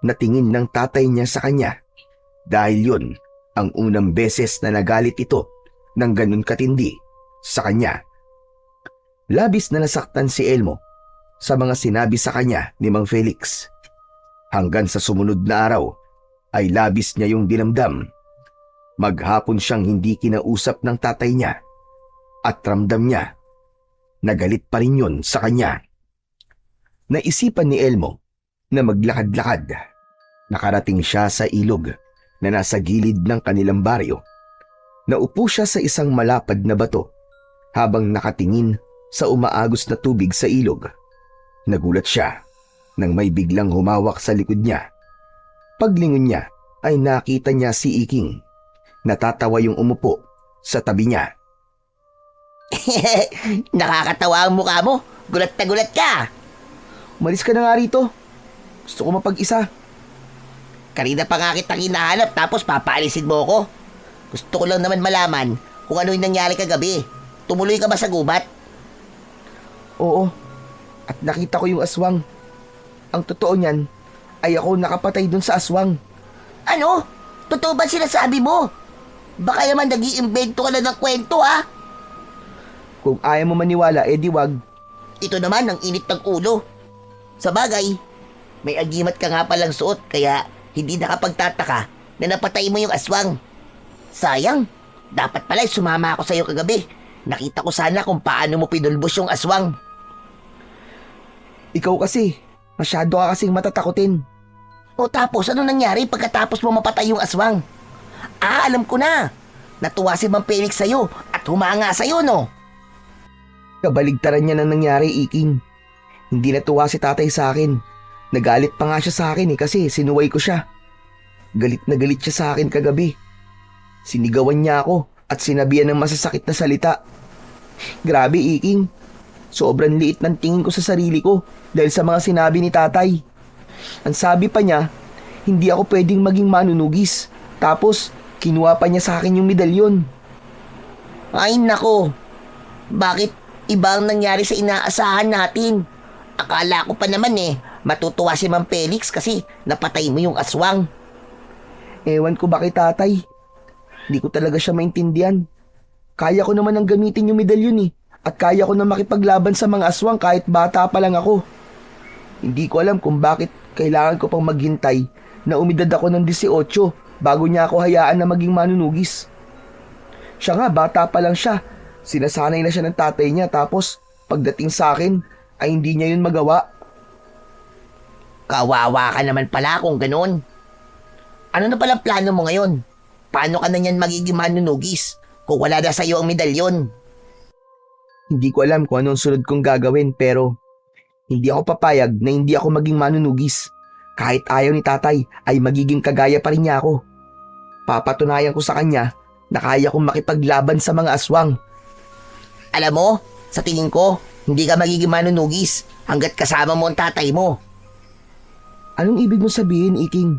na tingin ng tatay niya sa kanya dahil yun ang unang beses na nagalit ito ng ganun katindi sa kanya. Labis na nasaktan si Elmo sa mga sinabi sa kanya ni Mang Felix. Hanggang sa sumunod na araw ay labis niya yung dinamdam. Maghapon siyang hindi kinausap ng tatay niya at ramdam niya na galit pa rin yun sa kanya. Naisipan ni Elmo na maglakad-lakad. Nakarating siya sa ilog na nasa gilid ng kanilang baryo. Naupo siya sa isang malapad na bato habang nakatingin sa umaagos na tubig sa ilog. Nagulat siya nang may biglang humawak sa likod niya. Paglingon niya ay nakita niya si Iking. Natatawa yung umupo sa tabi niya. Nakakatawa ang mukha mo. Gulat na gulat ka. Umalis ka na nga rito. Gusto ko mapag-isa. Kanina pa nga kita hinahanap tapos papaalisin mo ko. Gusto ko lang naman malaman kung ano yung nangyari kagabi. Tumuloy ka ba sa gubat? Oo. At nakita ko yung aswang. Ang totoo niyan ay ako nakapatay dun sa aswang. Ano? Totoo ba sinasabi mo? Baka naman nag-iimbento ka na ng kwento, ha? Kung ayaw mo maniwala, edi wag. Ito naman ang init ng ulo. Sa bagay, may agimat ka nga palang suot kaya hindi nakapagtataka na napatay mo yung aswang. Sayang, dapat pala sumama ako sa iyo kagabi. Nakita ko sana kung paano mo pinulbos yung aswang. Ikaw kasi, masyado ka kasing matatakutin. O tapos, ano nangyari pagkatapos mo mapatay yung aswang? Ah, alam ko na. Natuwa si Mang Felix sa'yo at humanga sa'yo, no? Kabaligtaran niya na nangyari, Iking. Hindi natuwa si tatay sa akin. Nagalit pa nga siya sa akin kasi sinuway ko siya. Galit na galit siya sa akin kagabi. Sinigawan niya ako at sinabihan ng masasakit na salita. Grabe, Iking. Sobrang liit ng tingin ko sa sarili ko dahil sa mga sinabi ni tatay. Ang sabi pa niya, hindi ako pwedeng maging manunugis. Tapos, kinuha pa niya sa akin yung medalyon. Ay nako, bakit iba ang nangyari sa inaasahan natin? Akala ko pa naman Matutuwa si Mang Felix kasi napatay mo yung aswang. Ewan ko ba kay tatay. Hindi ko talaga siya maintindihan. Kaya ko naman ang gamitin yung medalyon eh. At kaya ko na makipaglaban sa mga aswang kahit bata pa lang ako. Hindi ko alam kung bakit kailangan ko pang maghintay na umidad ako ng 18 bago niya ako hayaan na maging manunugis. Siya nga, bata pa lang siya. Sinasanay na siya ng tatay niya tapos pagdating sa akin ay hindi niya yun magawa. Kawawa ka naman pala kung ganun. Ano na palang plano mo ngayon? Paano ka na niyan magiging manunugis kung wala na sa'yo ang medalyon? Hindi ko alam kung anong sunod kong gagawin pero hindi ako papayag na hindi ako maging manunugis. Kahit ayaw ni tatay ay magiging kagaya pa rin niya ako. Papatunayan ko sa kanya na kaya kong makipaglaban sa mga aswang. Alam mo, sa tingin ko, hindi ka magiging manunugis hanggat kasama mo ang tatay mo. Anong ibig mo sabihin, Iking?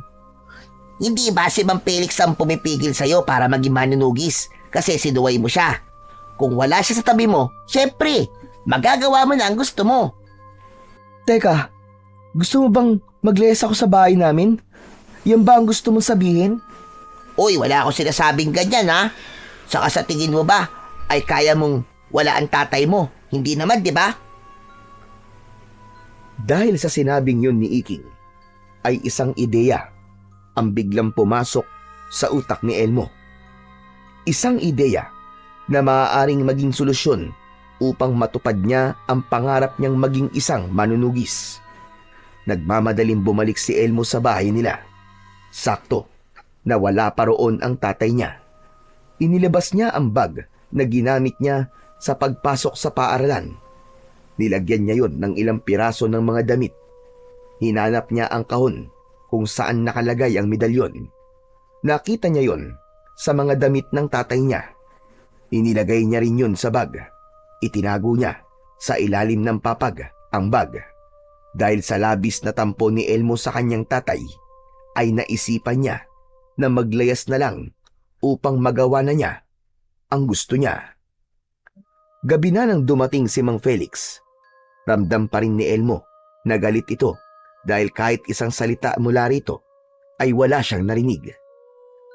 Hindi ba si Mang Felix ang pumipigil sa'yo para maging manunugis kasi sinuway mo siya? Kung wala siya sa tabi mo, syempre, magagawa mo na ang gusto mo. Teka, gusto mo bang maglayas ako sa bahay namin? Yan ba ang gusto mong sabihin? Uy, wala akong sinasabing ganyan ha. Saka sa tingin mo ba, ay kaya mong wala ang tatay mo? Hindi naman, di ba? Dahil sa sinabing yun ni Iking, ay isang ideya ang biglang pumasok sa utak ni Elmo. Isang ideya na maaaring maging solusyon upang matupad niya ang pangarap niyang maging isang manunugis. Nagmamadaling bumalik si Elmo sa bahay nila. Sakto na wala pa roon ang tatay niya. Inilabas niya ang bag na ginamit niya sa pagpasok sa paaralan. Nilagyan niya yon ng ilang piraso ng mga damit. Hinanap niya ang kahon kung saan nakalagay ang medalyon. Nakita niya yon sa mga damit ng tatay niya. Inilagay niya rin yun sa bag. Itinago niya sa ilalim ng papag ang bag. Dahil sa labis na tampo ni Elmo sa kanyang tatay, ay naisipan niya na maglayas na lang upang magawa na niya ang gusto niya. Gabi na nang dumating si Mang Felix. Ramdam pa rin ni Elmo na galit ito dahil kahit isang salita mula rito ay wala siyang narinig.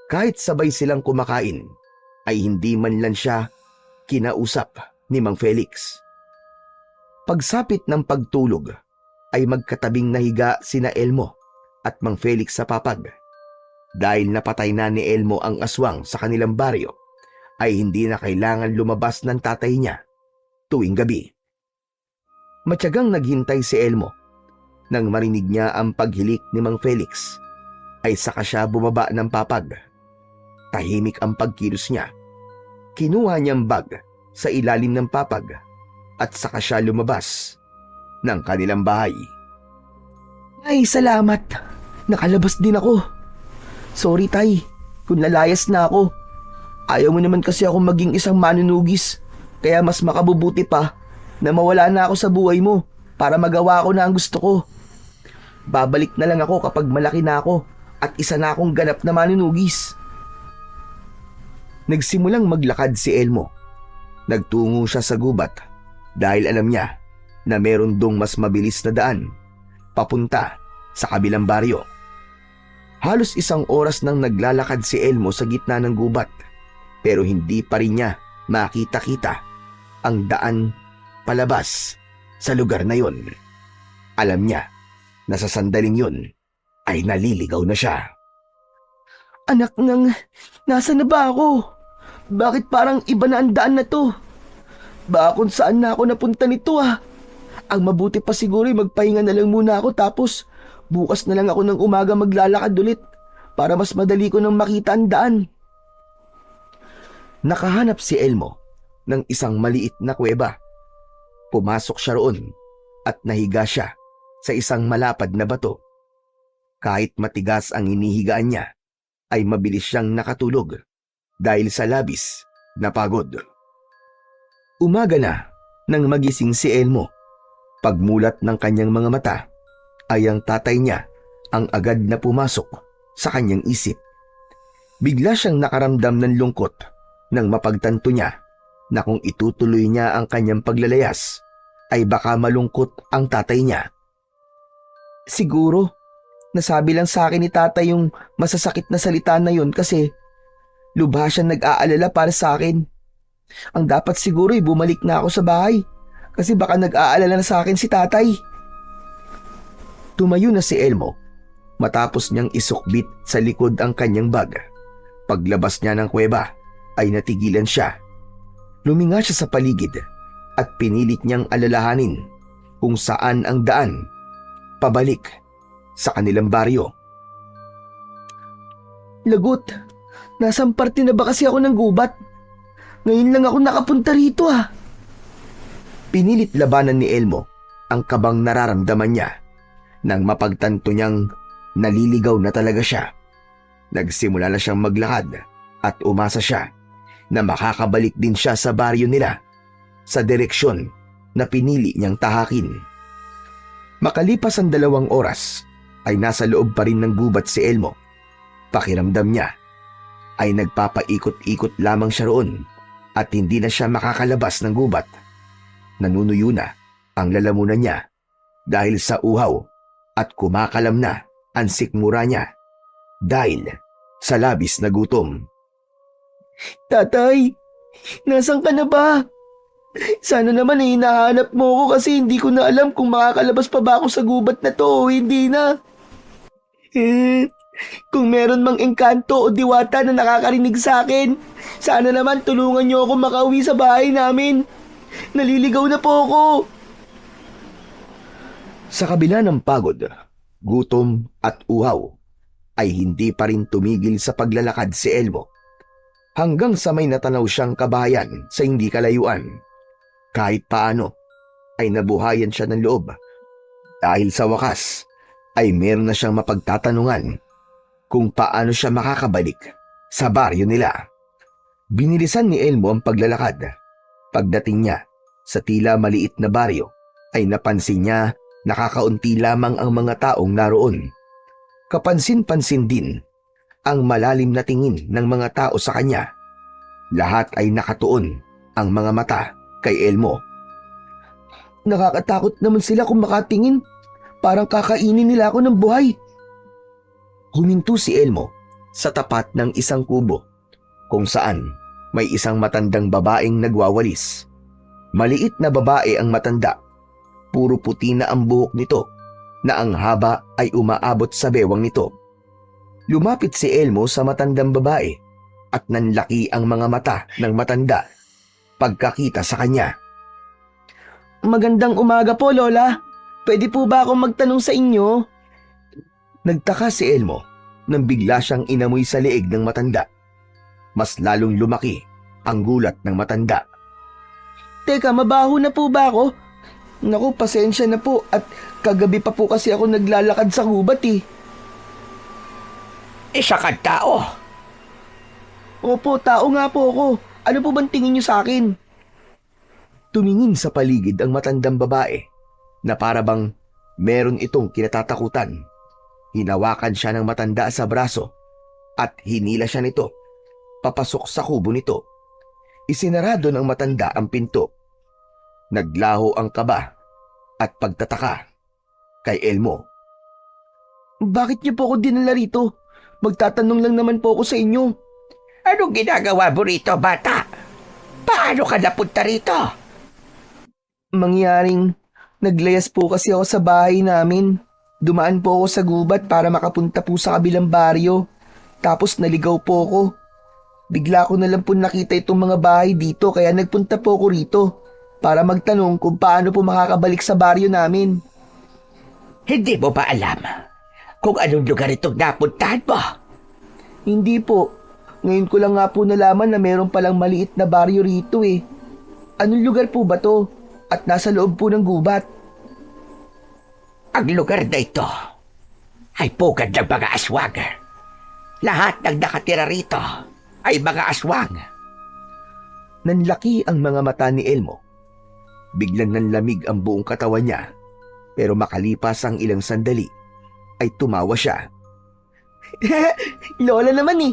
Kahit sabay silang kumakain, ay hindi man lang siya kinausap ni Mang Felix. Pagsapit ng pagtulog, ay magkatabing nahiga sina Elmo at Mang Felix sa papag. Dahil napatay na ni Elmo ang aswang sa kanilang baryo, ay hindi na kailangan lumabas ng tatay niya tuwing gabi. Matyagang naghintay si Elmo. Nang marinig niya ang paghilik ni Mang Felix, ay saka siya bumaba ng papag. Tahimik ang pagkilos niya. Kinuha niyang bag sa ilalim ng papag at saka siya lumabas ng kanilang bahay. Ay, salamat. Nakalabas din ako. Sorry, tay, kung nalayas na ako. Ayaw mo naman kasi ako maging isang manunugis. Kaya mas makabubuti pa na mawala na ako sa buhay mo para magawa ko na ang gusto ko. Babalik na lang ako kapag malaki na ako at isa na akong ganap na manunugis. Nagsimulang maglakad si Elmo. Nagtungo siya sa gubat dahil alam niya na meron dong mas mabilis na daan papunta sa kabilang baryo. Halos isang oras nang naglalakad si Elmo sa gitna ng gubat pero hindi pa rin niya makita-kita ang daan palabas sa lugar na yon. Alam niya na sa sandaling yon ay naliligaw na siya. Anak ng, nasa na ba ako? Bakit parang iba na ang daan na to? Baka kung saan na ako napunta nito ah. Ang mabuti pa siguro ay magpahinga na lang muna ako tapos bukas na lang ako ng umaga maglalakad ulit para mas madali ko nang makita ang daan. Nakahanap si Elmo ng isang maliit na kuweba. Pumasok siya roon at nahiga siya sa isang malapad na bato. Kahit matigas ang inihigaan niya, ay mabilis siyang nakatulog dahil sa labis na pagod. Umaga na nang magising si Elmo. Pagmulat ng kanyang mga mata, ay ang tatay niya ang agad na pumasok sa kanyang isip. Bigla siyang nakaramdam ng lungkot nang mapagtanto niya na kung itutuloy niya ang kanyang paglalayas, ay baka malungkot ang tatay niya. Siguro, nasabi lang sa akin ni tatay yung masasakit na salita na yun kasi lubha siyang nag-aalala para sa akin. Ang dapat siguro ay bumalik na ako sa bahay kasi baka nag-aalala na sa akin si tatay. Tumayo na si Elmo matapos niyang isukbit sa likod ang kanyang bag. Paglabas niya ng kuweba ay natigilan siya. Luminga siya sa paligid at pinilit niyang alalahanin kung saan ang daan pabalik sa kanilang baryo. Lagot, nasang parte na ba kasi ako ng gubat? Ngayon lang ako nakapunta rito ah. Pinilit labanan ni Elmo ang kabang nararamdaman niya nang mapagtanto niyang naliligaw na talaga siya. Nagsimula na siyang maglakad at umasa siya na makakabalik din siya sa baryo nila sa direksyon na pinili niyang tahakin. Makalipas ang 2 oras ay nasa loob pa rin ng gubat si Elmo. Pakiramdam niya ay nagpapaikot-ikot lamang siya roon at hindi na siya makakalabas ng gubat. Nanunuyo na ang lalamunan niya dahil sa uhaw at kumakalam na ang sikmura niya dahil sa labis na gutom. Tatay, nasan ka na ba? Sana naman ay hinahanap mo ako kasi hindi ko na alam kung makakalabas pa ba ako sa gubat na to o hindi na. Kung meron mang engkanto o diwata na nakakarinig sa akin, sana naman tulungan niyo ako makauwi sa bahay namin. Naliligaw na po ako. Sa kabila ng pagod, gutom at uhaw, ay hindi pa rin tumigil sa paglalakad si Elmo. Hanggang sa may natanaw siyang kabahayan sa hindi kalayuan. Kahit paano ay nabuhayan siya ng loob. Dahil sa wakas ay meron na siyang mapagtatanungan kung paano siya makakabalik sa baryo nila. Binilisan ni Elmo ang paglalakad. Pagdating niya sa tila maliit na baryo ay napansin niya nakakaunti lamang ang mga taong naroon. Kapansin-pansin din ang malalim na tingin ng mga tao sa kanya. Lahat ay nakatuon ang mga mata kay Elmo. Nakakatakot naman sila kung makatingin. Parang kakainin nila ako ng buhay. Huminto si Elmo sa tapat ng isang kubo kung saan may isang matandang babaeng nagwawalis. Maliit na babae ang matanda. Puro puti na ang buhok nito na ang haba ay umaabot sa bewang nito. Lumapit si Elmo sa matandang babae at nanlaki ang mga mata ng matanda pagkakita sa kanya. Magandang umaga po, Lola. Pwede po ba akong magtanong sa inyo? Nagtaka si Elmo nang bigla siyang inamoy sa leeg ng matanda. Mas lalong lumaki ang gulat ng matanda. Teka, mabaho na po ba ako? Naku, pasensya na po at kagabi pa po kasi ako naglalakad sa gubat eh. Isa kang tao. Opo, tao nga po ako. Ano po bang tingin niyo sa akin? Tumingin sa paligid ang matandang babae na para bang meron itong kinatatakutan. Hinawakan siya ng matanda sa braso at hinila siya nito papasok sa kubo nito. Isinarado ng matanda ang pinto. Naglaho ang kaba at pagtataka kay Elmo. Bakit niyo po ako dinala rito? Magtatanong lang naman po ako sa inyo. Anong ginagawa mo rito, bata? Paano ka napunta rito? Mangyaring naglayas po kasi ako sa bahay namin. Dumaan po ako sa gubat para makapunta po sa kabilang baryo. Tapos naligaw po ako. Bigla ko na lang po nakita itong mga bahay dito kaya nagpunta po ako rito para magtanong kung paano po makakabalik sa baryo namin. Hindi mo ba alam kung anong lugar itong napuntahan mo? Hindi po. Ngayon ko lang nga po nalaman na meron palang maliit na baryo rito eh. Anong lugar po ba to? At nasa loob po ng gubat. Ang lugar na ito ay pugad ng mga aswang. Lahat ng nakatira rito ay mga aswang. Nanlaki ang mga mata ni Elmo. Biglang nanlamig ang buong katawan niya. Pero makalipas ang ilang sandali, ay tumawa siya. Lola naman eh.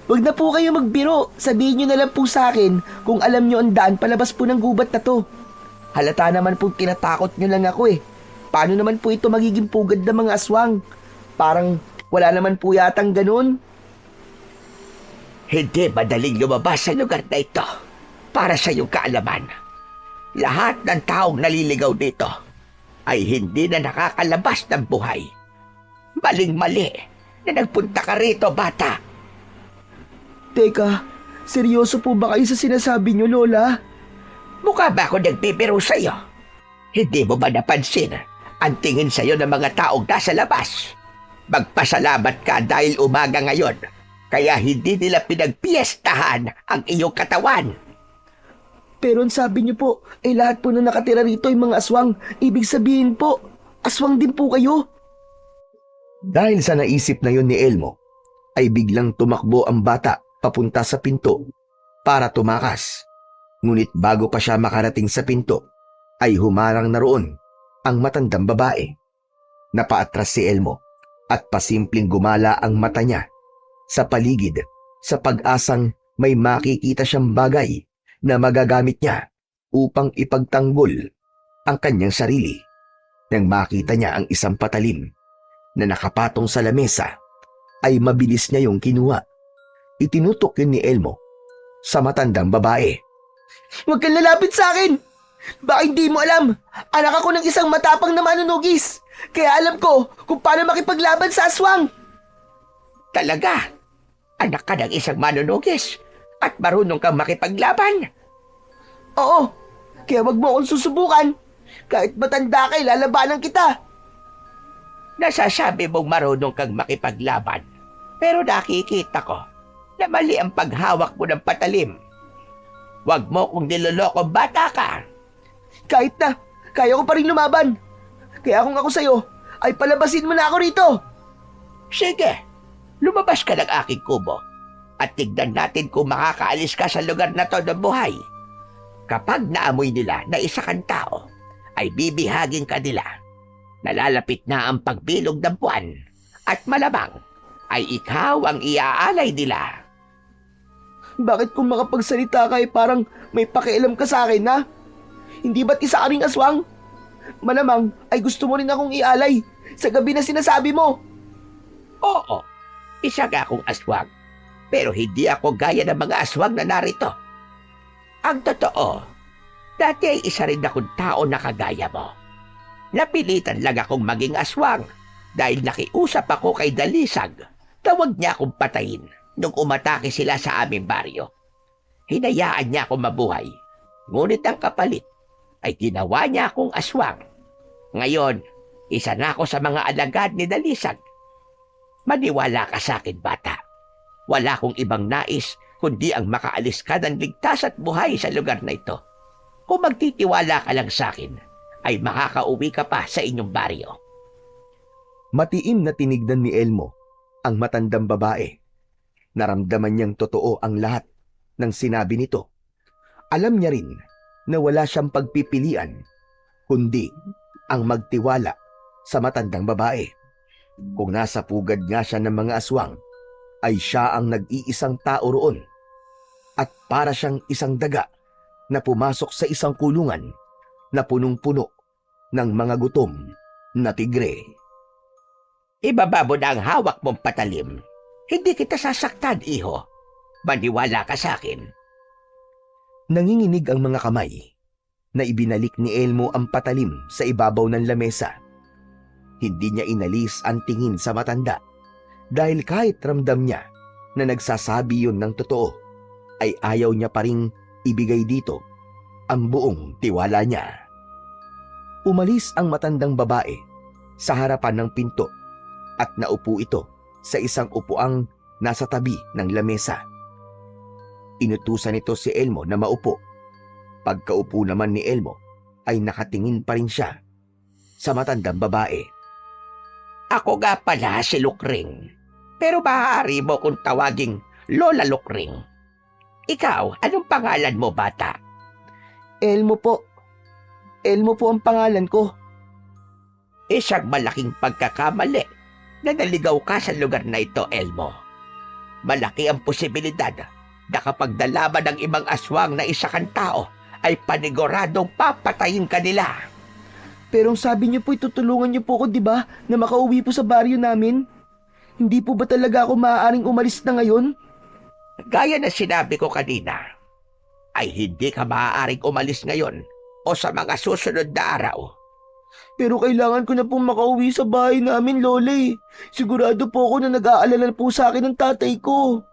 Huwag na po kayo magbiro. Sabihin nyo na lang po sa akin kung alam nyo ang daan palabas po ng gubat na to. Halata naman po tinatakot nyo lang ako eh. Paano naman po ito magiging pugad ng mga aswang? Parang wala naman po yatang ganun. Hindi madaling lumabas sa lugar na ito para sa iyong kaalaman. Lahat ng taong naliligaw dito ay hindi na nakakalabas ng buhay. Maling-mali na nagpunta ka rito, bata. Teka, seryoso po ba kayo sa sinasabi niyo, Lola? Mukha ba ako nagbibiro sa iyo? Hindi mo ba napansin ang tingin sa iyo ng mga taong nasa labas? Magpasalamat ka dahil umaga ngayon, kaya hindi nila pinagpiestahan ang iyong katawan. Pero ang sabi niyo po, ay lahat po na nakatira rito ay mga aswang. Ibig sabihin po, aswang din po kayo. Dahil sa naisip na yon ni Elmo, ay biglang tumakbo ang bata papunta sa pinto para tumakas. Ngunit bago pa siya makarating sa pinto, ay humarang na roon ang matandang babae. Napaatras si Elmo at pasimpleng gumala ang mata niya sa paligid sa pag-asang may makikita siyang bagay na magagamit niya upang ipagtanggol ang kanyang sarili. Nang makita niya ang isang patalim na nakapatong sa lamesa, ay mabilis niya yung kinuha. Itinutok yun ni Elmo sa matandang babae. Huwag kang lalapit sa akin! Baka hindi mo alam, anak ako ng isang matapang na manunugis. Kaya alam ko kung paano makipaglaban sa aswang. Talaga? Anak ka ng isang manunugis at marunong kang makipaglaban? Oo, kaya wag mo akong susubukan. Kahit matanda ka, lalabanan kita. Nasasabi mong marunong kang makipaglaban, pero nakikita ko na mali ang paghawak mo ng patalim. Huwag mo kong niloloko, bata ka. Kahit na, kaya ko pa rin lumaban. Kaya kung ako sa'yo, ay palabasin mo na ako rito. Sige, lumabas ka ng aking kubo at tignan natin kung makakaalis ka sa lugar na to ng buhay. Kapag naamoy nila na isa kang tao, ay bibihagin ka nila. Nalalapit na ang pagbilog ng buwan at malamang ay ikaw ang iaalay nila. Bakit kung makapagsalita ka ay parang may pakialam ka sa akin, ha? Hindi ba't isa ka ring aswang? Malamang ay gusto mo rin akong ialay sa gabi na sinasabi mo. Oo, isa ka akong aswang, pero hindi ako gaya ng mga aswang na narito. Ang totoo, dati ay isa rin akong tao na kagaya mo. Napilitan lang akong maging aswang dahil nakiusap ako kay Dalisag. Tawag niya akong patayin nung umatake sila sa aming baryo. Hinayaan niya akong mabuhay, ngunit ang kapalit ay ginawa niya akong aswang. Ngayon, isa na ako sa mga alagad ni Dalisag. Maniwala ka sa akin, bata. Wala akong ibang nais kundi ang makaalis ka ng ligtas at buhay sa lugar na ito. Kung magtitiwala ka lang sa akin, ay makakauwi ka pa sa inyong baryo. Matiim na tinignan ni Elmo ang matandang babae. Naramdaman niyang totoo ang lahat ng sinabi nito. Alam niya rin na wala siyang pagpipilian, kundi ang magtiwala sa matandang babae. Kung nasa pugad nga siya ng mga aswang, ay siya ang nag-iisang tao roon. At para siyang isang daga na pumasok sa isang kulungan na punong-puno ng mga gutom na tigre. Ibaba mo na ang hawak mong patalim. Hindi kita sasaktan, iho. Maniwala ka sa akin. Nanginginig ang mga kamay na ibinalik ni Elmo ang patalim sa ibabaw ng lamesa. Hindi niya inalis ang tingin sa matanda dahil kahit ramdam niya na nagsasabi yun ng totoo, ay ayaw niya pa ring ibigay dito ang buong tiwala niya. Umalis ang matandang babae sa harapan ng pinto at naupo ito sa isang upuang nasa tabi ng lamesa. Inutusan nito si Elmo na maupo. Pagkaupo naman ni Elmo ay nakatingin pa rin siya sa matandang babae. Ako nga pala si Lukring, pero maaari mo kung tawaging Lola Lukring. Ikaw, anong pangalan mo, bata? Elmo po. Elmo po ang pangalan ko. Isang malaking pagkakamali na naligaw ka sa lugar na ito, Elmo. Malaki ang posibilidad na kapag nalaman ng ibang aswang na isa kang tao, ay paniguradong papatayin ka nila. Pero ang sabi niyo po, itutulungan niyo po ako, di ba? Na makauwi po sa baryo namin. Hindi po ba talaga ako maaaring umalis na ngayon? Gaya na sinabi ko kanina, ay hindi ka maaaring umalis ngayon o sa mga susunod na araw. Pero kailangan ko na po makauwi sa bahay namin, Lola eh. Sigurado po ako na nag-aalala po sa akin ng tatay ko.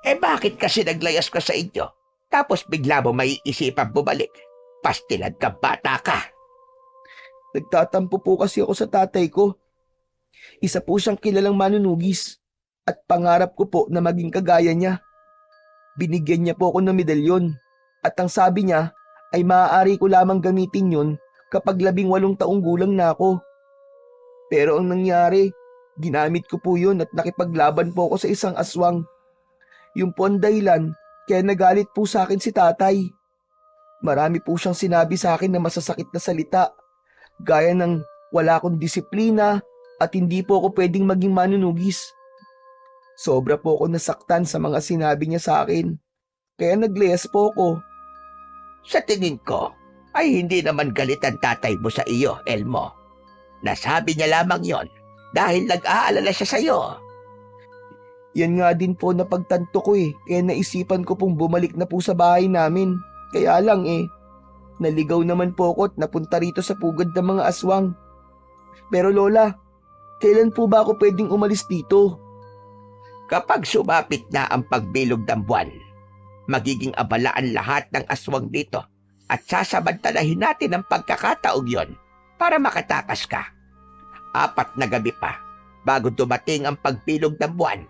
Eh bakit kasi naglayas ka sa inyo? Tapos bigla mo maiisipang bumalik. Pastilan ka, bata ka. Nagtatampo po kasi ako sa tatay ko. Isa po siyang kilalang manunugis at pangarap ko po na maging kagaya niya. Binigyan niya po ako ng medalyon at ang sabi niya ay maaari ko lamang gamitin yun kapag 18 taong gulang na ako. Pero ang nangyari, ginamit ko po yun at nakipaglaban po ako sa isang aswang. Yung po ang dahilan kaya nagalit po sa akin si tatay. Marami po siyang sinabi sa akin na masasakit na salita, gaya ng wala akong disiplina at hindi po ako pwedeng maging manunugis. Sobra po ako nasaktan sa mga sinabi niya sa akin, kaya nagleyas po ako. Sa tingin ko, ay hindi naman galit ang tatay mo sa iyo, Elmo. Nasabi niya lamang yon dahil nag-aalala siya sa iyo. Yan nga din po na pagtanto ko kaya naisipan ko pong bumalik na po sa bahay namin. Kaya lang naligaw naman po ako at napunta rito sa pugad ng mga aswang. Pero Lola, kailan po ba ako pwedeng umalis dito? Kapag sumapit na ang pagbilog ng buwan, magiging abala ang lahat ng aswang dito at sasamantalahin natin ang pagkakataong yon para makatakas ka. 4 na gabi pa bago dumating ang pagbilog ng buwan,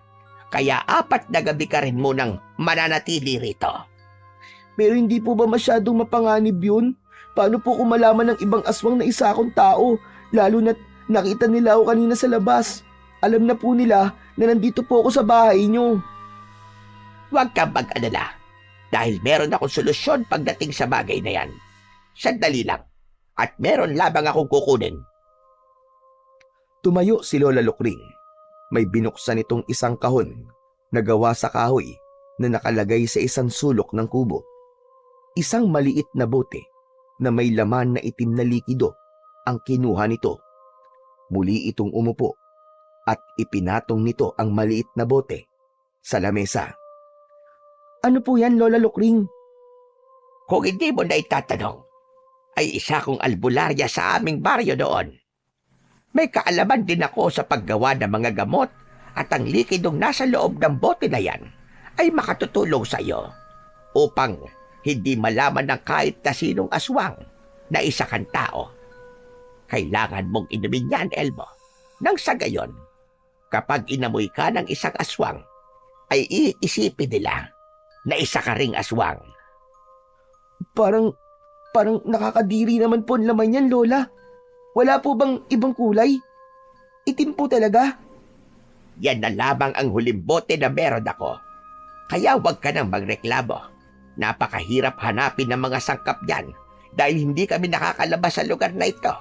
kaya 4 na gabi ka rin munang mananatili rito. Pero hindi po ba masyadong mapanganib yun? Paano po kung malaman ng ibang aswang na isa akong tao, lalo na't nakita nila ako kanina sa labas? Alam na po nila na nandito po ako sa bahay niyo. Huwag kang mag-alala. Dahil meron akong solusyon pagdating sa bagay na yan. Sandali lang. At meron labang akong kukunin. Tumayo si Lola Lukring. May binuksan itong isang kahon na gawa sa kahoy na nakalagay sa isang sulok ng kubo. Isang maliit na bote na may laman na itim na likido ang kinuha nito. Muli itong umupo at ipinatong nito ang maliit na bote sa lamesa. Ano po yan, Lola Lukring? Kung hindi mo na itatanong, ay isa kong albularya sa aming baryo doon. May kaalaman din ako sa paggawa ng mga gamot at ang likidong nasa loob ng bote na yan ay makatutulong sa iyo upang hindi malaman ng kahit na sinong aswang na isa kang tao. Kailangan mong inumin yan, Elmo. Nang sa gayon, kapag inamoy ka ng isang aswang, ay iisipin nila na isa ka ring aswang. Parang nakakadiri naman po ang laman yan, Lola. Wala po bang ibang kulay? Itim po talaga. Yan na lamang ang huling bote na meron ako. Kaya huwag ka nang magreklamo. Napakahirap hanapin ng mga sangkap yan dahil hindi kami nakakalabas sa lugar na ito.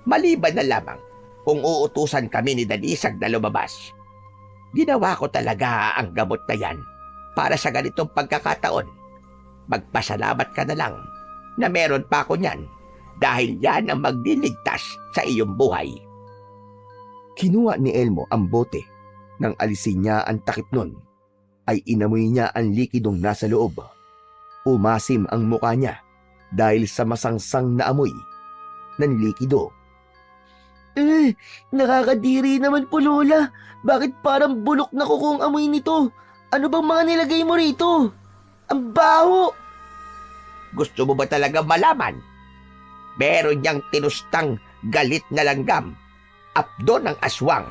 Maliban na lamang kung uutusan kami ni Dalisag na lumabas. Ginawa ko talaga ang gamot na yan para sa ganitong pagkakataon. Magpasalamat ka na lang na meron pa ako niyan dahil yan ang magliligtas sa iyong buhay. Kinuha ni Elmo ang bote. Nang alisin niya ang takip nun, ay inamoy niya ang likidong nasa loob. Umasim ang muka niya dahil sa masangsang na amoy ng likido. Nakakadiri naman po, Lola. Bakit parang bulok na kuko ang amoy nito? Ano bang mga nilagay mo rito? Ang baho! Gusto mo ba talaga malaman? Meron niyang tinustang galit na langgam, apdo ng aswang,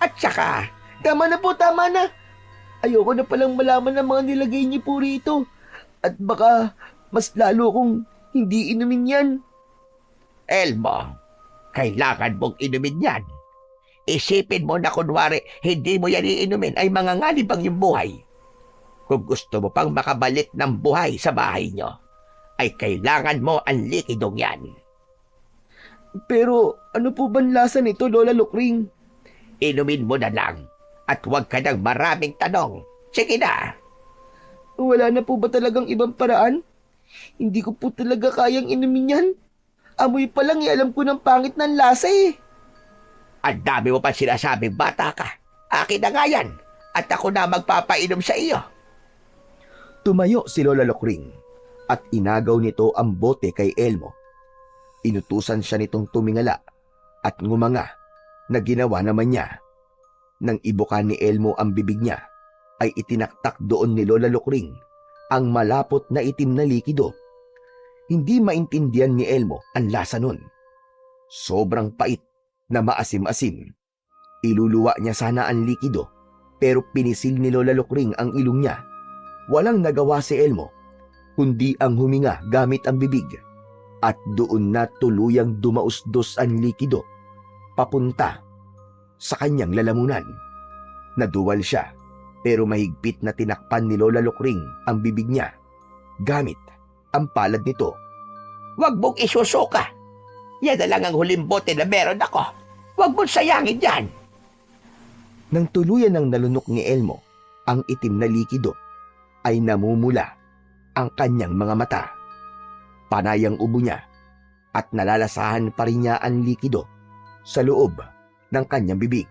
at saka... Tama na po, tama na. Ayoko na palang malaman ng mga nilagay niyo po rito. At baka mas lalo kong hindi inumin yan. Elmo, kailangan mong inumin yan. Isipin mo na kunwari hindi mo yan iinumin ay manganganib ang iyong buhay. Kung gusto mo pang makabalik ng buhay sa bahay nyo, ay kailangan mo ang likidong yan. Pero ano po bang lasa nito, Lola Lukring? Inumin mo na lang at huwag ka ng maraming tanong. Sige na. Wala na po ba talagang ibang paraan? Hindi ko po talaga kayang inumin yan. Amoy pa lang alam ko ng pangit ng lasa eh. Ang dami mo pa sinasabing bata ka. Akin na nga yan. At ako na magpapainom sa iyo. Tumayo si Lola Lokring at inagaw nito ang bote kay Elmo. Inutusan siya nitong tumingala at ngumanga na ginawa naman niya. Nang ibukan ni Elmo ang bibig niya, ay itinaktak doon ni Lola Lokring ang malapot na itim na likido. Hindi maintindihan ni Elmo ang lasa nun. Sobrang pait na maasim-asim. Iluluwa niya sana ang likido pero pinisil ni Lola Lokring ang ilong niya. Walang nagawa si Elmo kundi ang huminga gamit ang bibig at doon na tuluyang dumausdos ang likido papunta sa kanyang lalamunan. Naduwal siya pero mahigpit na tinakpan ni Lola Lokring ang bibig niya gamit ang palad nito. Huwag mong isusuka. Yan na lang ang huling bote na meron ako. Huwag mong sayangin yan. Nang tuluyan ng nalunok ni Elmo ang itim na likido, ay namumula ang kanyang mga mata. Panay ang ubo niya at nalalasahan pa rin niya ang likido sa loob ng kanyang bibig.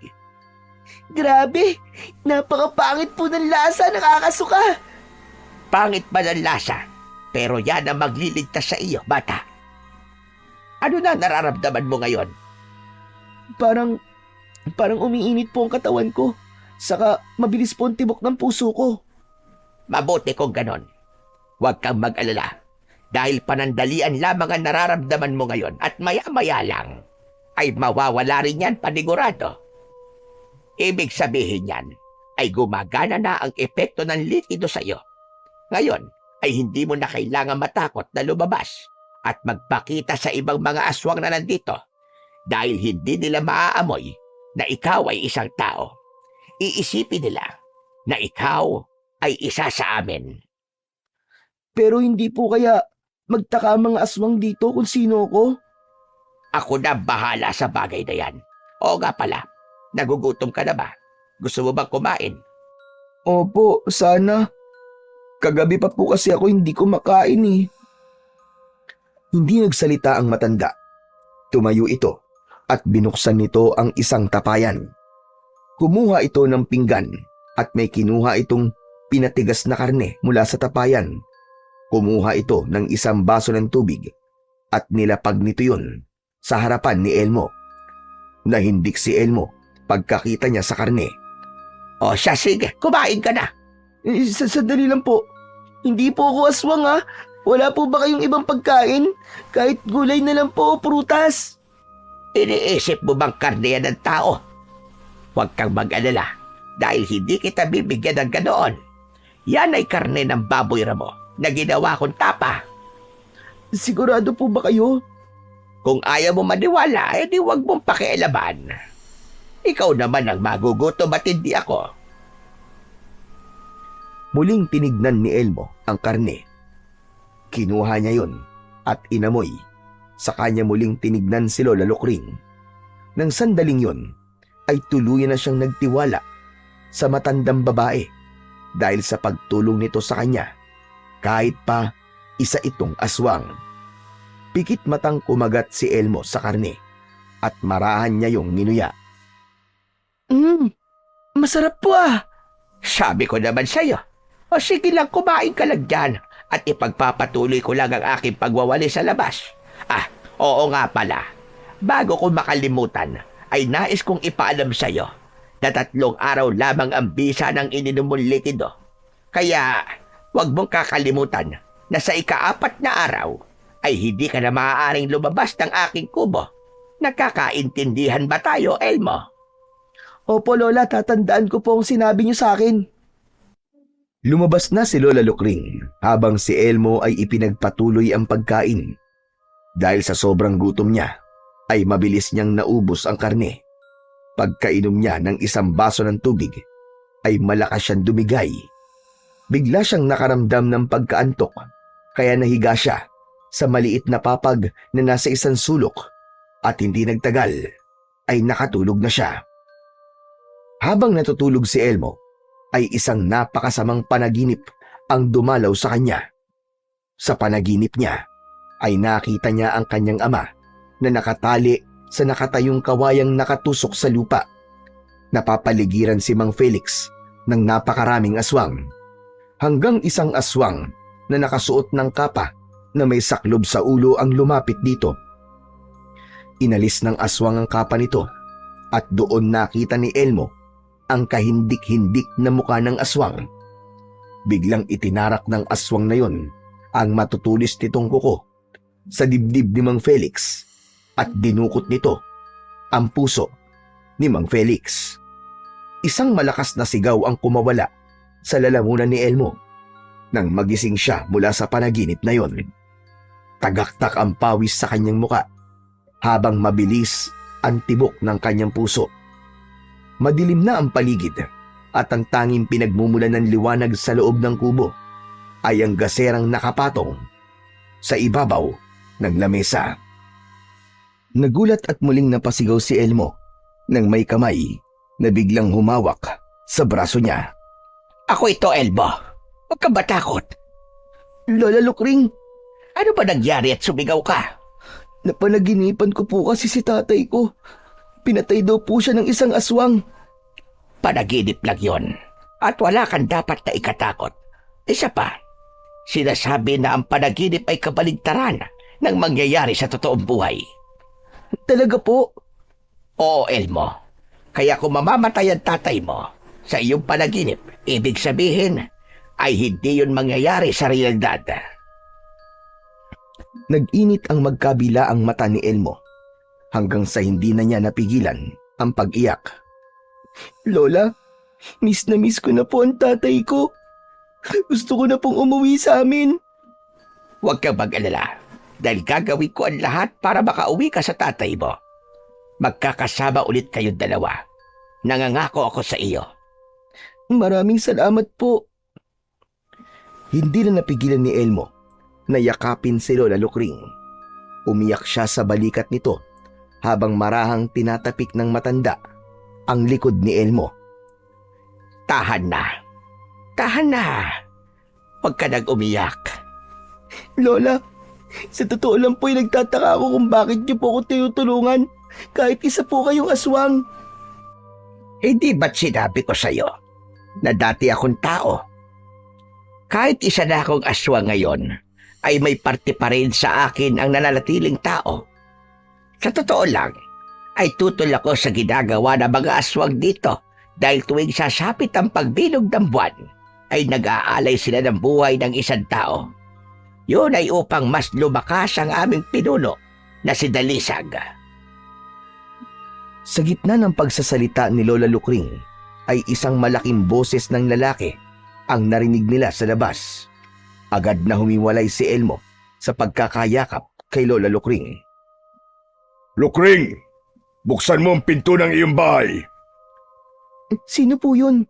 Grabe, napakapangit po ng lasa, nakakasuka. Pangit ba ng lasa? Pero yan ang magliligtas sa iyo, bata. Ano na nararamdaman mo ngayon? Parang umiinit po ang katawan ko. Saka mabilis po ang tibok ng puso ko. Mabuti kung ganon. Huwag kang mag-alala. Dahil panandalian lamang ang nararamdaman mo ngayon at maya-maya lang ay mawawala rin yan panigurado. Ibig sabihin yan ay gumagana na ang epekto ng likido sa iyo. Ngayon ay hindi mo na kailangan matakot na lumabas at magpakita sa ibang mga aswang na nandito dahil hindi nila maaamoy na ikaw ay isang tao. Iisipin nila na ikaw ay isa sa amin. Pero hindi po kaya magtaka ang mga aswang dito kung sino ko? Ako na bahala sa bagay na yan. Oo nga pala, nagugutom ka na ba? Gusto mo bang kumain? Opo, sana. Kagabi pa po kasi ako hindi kumakain eh. Hindi nagsalita ang matanda. Tumayo ito at binuksan nito ang isang tapayan. Kumuha ito ng pinggan at may kinuha itong pinatigas na karne mula sa tapayan. Kumuha ito ng isang baso ng tubig at nilapag nito yun sa harapan ni Elmo. Nahindik si Elmo pagkakita niya sa karne. O siya, sige, kumain ka na. Sandali lang po. Hindi po ako aswang ha. Wala po ba kayong ibang pagkain? Kahit gulay na lang po o prutas. Iniisip mo bang karne yan ng tao? Huwag kang mag-alala dahil hindi kita bibigyan ng ganoon. Yan ay karne ng baboy ramo na ginawa kong tapa. Sigurado po ba kayo? Kung ayaw mo maniwala, di huwag mong pakialaman. Ikaw naman ang magugutom at hindi ako. Muling tinignan ni Elmo ang karne. Kinuha niya yon at inamoy. Sa kanya muling tinignan si Lola Lokring. Nang sandaling yon, ay tuluyan na siyang nagtiwala sa matandang babae dahil sa pagtulong nito sa kanya. Kahit pa isa itong aswang. Pikit matang kumagat si Elmo sa karne at marahan niya yung ninuya. Masarap po ah. Sabi ko naman sa'yo, o sige lang kumain ka lang dyan at ipagpapatuloy ko lang ang aking pagwawali sa labas. Oo nga pala, bago ko makalimutan ay nais kong ipaalam sa'yo na 3 araw lamang ang bisa ng ininom mong likido. Kaya huwag mong kakalimutan na sa ika-4 na araw ay hindi ka na maaaring lumabas ng aking kubo. Nagkakaintindihan ba tayo, Elmo? Opo Lola, tatandaan ko po ang sinabi niyo sa akin. Lumabas na si Lola Lokring habang si Elmo ay ipinagpatuloy ang pagkain. Dahil sa sobrang gutom niya, ay mabilis niyang naubos ang karne. Pagkainom niya ng isang baso ng tubig, ay malakas siyang dumigay. Bigla siyang nakaramdam ng pagkaantok, kaya nahiga siya sa maliit na papag na nasa isang sulok at hindi nagtagal ay nakatulog na siya. Habang natutulog si Elmo, ay isang napakasamang panaginip ang dumalaw sa kanya. Sa panaginip niya, ay nakita niya ang kanyang ama na nakatali sa nakatayong kawayang nakatusok sa lupa. Napapaligiran si Mang Felix ng napakaraming aswang, hanggang isang aswang na nakasuot ng kapa na may saklob sa ulo ang lumapit dito. Inalis ng aswang ang kapa nito at doon nakita ni Elmo ang kahindik-hindik na mukha ng aswang. Biglang itinarak ng aswang na yon ang matutulis nitong kuko sa dibdib ni Mang Felix at dinukot nito ang puso ni Mang Felix. Isang malakas na sigaw ang kumawala sa lalamunan ni Elmo nang magising siya mula sa panaginip na yon. Tagaktak ang pawis sa kanyang muka habang mabilis ang tibok ng kanyang puso. Madilim na ang paligid at ang tanging pinagmumulan ng liwanag sa loob ng kubo ay ang gaserang nakapatong sa ibabaw ng lamesa. Nagulat at muling napasigaw si Elmo nang may kamay na biglang humawak sa braso niya. Ako ito, Elmo. Huwag ka ba takot? Lola Lukring, Ano ba nangyari at sumigaw ka? napanaginipan ko po kasi si tatay ko. Pinatay daw po siya ng isang aswang. Panaginip lang yon. At wala kang dapat na ikatakot. Isa pa, sinasabi na ang panaginip ay kabaligtaran ng mangyayari sa totoong buhay. Talaga po? Oo, Elmo. Kaya kung mamamatay ang tatay mo sa iyong panaginip, ibig sabihin ay hindi yun mangyayari sa realidad. Nag-init ang magkabila ang mata ni Elmo hanggang sa hindi na niya napigilan ang pag-iyak. Lola, miss na miss ko na po ang tatay ko. Gusto ko na pong umuwi sa amin. Huwag kang mag-alala dahil gagawin ko ang lahat para makauwi ka sa tatay mo. Magkakasama ulit kayong dalawa. Nangangako ako sa iyo. Maraming salamat po. Hindi na napigilan ni Elmo na yakapin si Lola Lukring. Umiyak siya sa balikat nito habang marahang tinatapik ng matanda ang likod ni Elmo. Tahan na. Tahan na. Huwag ka nang umiyak. Lola, sa totoo lang po ay nagtataka ako kung bakit niyo po ako tinutulungan kahit isa po kayong aswang. Hindi ba't sinabi ko sa'yo na dati akong tao? Kahit isa na akong aswang ngayon, ay may parte pa rin sa akin ang nananatiling tao. Sa totoo lang, ay tutol ako sa ginagawa ng mga aswang dito dahil tuwing sasapit ang pagbilog ng buwan, ay nag-aalay sila ng buhay ng isang tao. Yun ay upang mas lumakas ang aming pinuno na si Dalisag. Sa gitna ng pagsasalita ni Lola Lukring ay isang malaking boses ng lalaki ang narinig nila sa labas. Agad na humiwalay si Elmo sa pagkakayakap kay Lola Lukring. Lukring, buksan mo ang pinto ng iyong bahay. Sino po yun?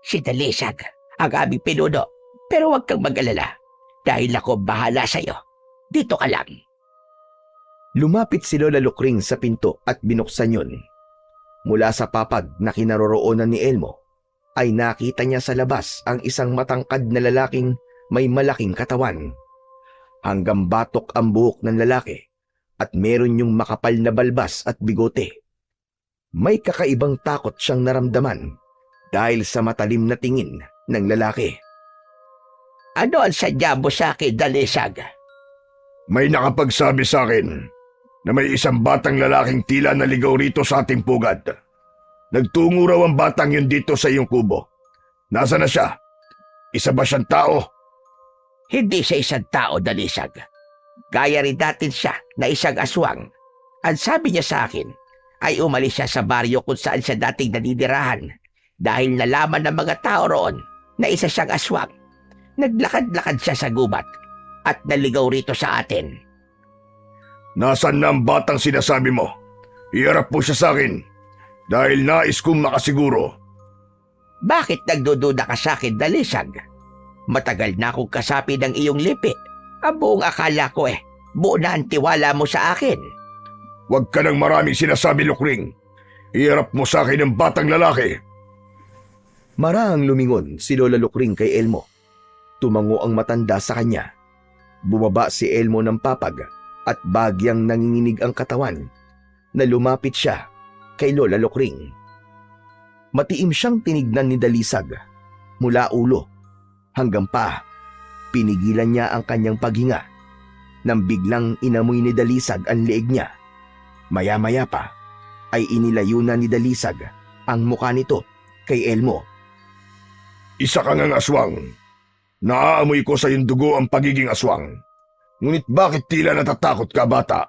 Si Dalisag, ang aming pinuno. Pero huwag kang mag-alala dahil ako bahala sa'yo. Dito ka lang. Lumapit si Lola Lukring sa pinto at binuksan yun. Mula sa papag na kinaroroonan ni Elmo, ay nakita niya sa labas ang isang matangkad na lalaking may malaking katawan. Hanggang batok ang buhok ng lalaki at meron yung makapal na balbas at bigote. May kakaibang takot siyang naramdaman dahil sa matalim na tingin ng lalaki. Ano ang sadya mo sa akin, Dalisag? May nakapagsabi sa akin na may isang batang lalaking tila naligaw rito sa ating pugad. Nagtungo raw ang batang yun dito sa iyong kubo. Nasaan na siya? Isa ba siyang tao? Hindi siya isang tao, Dalisag. Gaya rin natin siya na isang aswang. Ang sabi niya sa akin ay umalis siya sa baryo kung saan siya dating naninirahan dahil nalaman ng mga tao roon na isa siyang aswang. Naglakad-lakad siya sa gubat at naligaw rito sa atin. Nasaan na ang batang sinasabi mo? Iharap po siya sa akin dahil nais kong makasiguro. Bakit nagdududa ka sa akin, Dalisag? Matagal na akong kasapi ng iyong lipi. Ang buong akala ko buo na ang tiwala mo sa akin. Huwag ka nang maraming sinasabi, Lukring. Iharap mo sa akin ang batang lalaki. Marahang lumingon si Lola Lukring kay Elmo. Tumango ang matanda sa kanya. Bumaba si Elmo ng papag at bagyang nanginginig ang katawan na lumapit siya kay Lola Lokring. Matiim siyang tinignan ni Dalisag mula ulo hanggang paa. Pinigilan niya ang kanyang paghinga nang biglang inamoy ni Dalisag ang leeg niya. Maya-maya pa ay inilayo na ni Dalisag ang mukha nito kay Elmo. Isa kang ang aswang. Naaamoy ko sa iyong dugo ang pagiging aswang. Ngunit bakit tila natatakot ka, bata?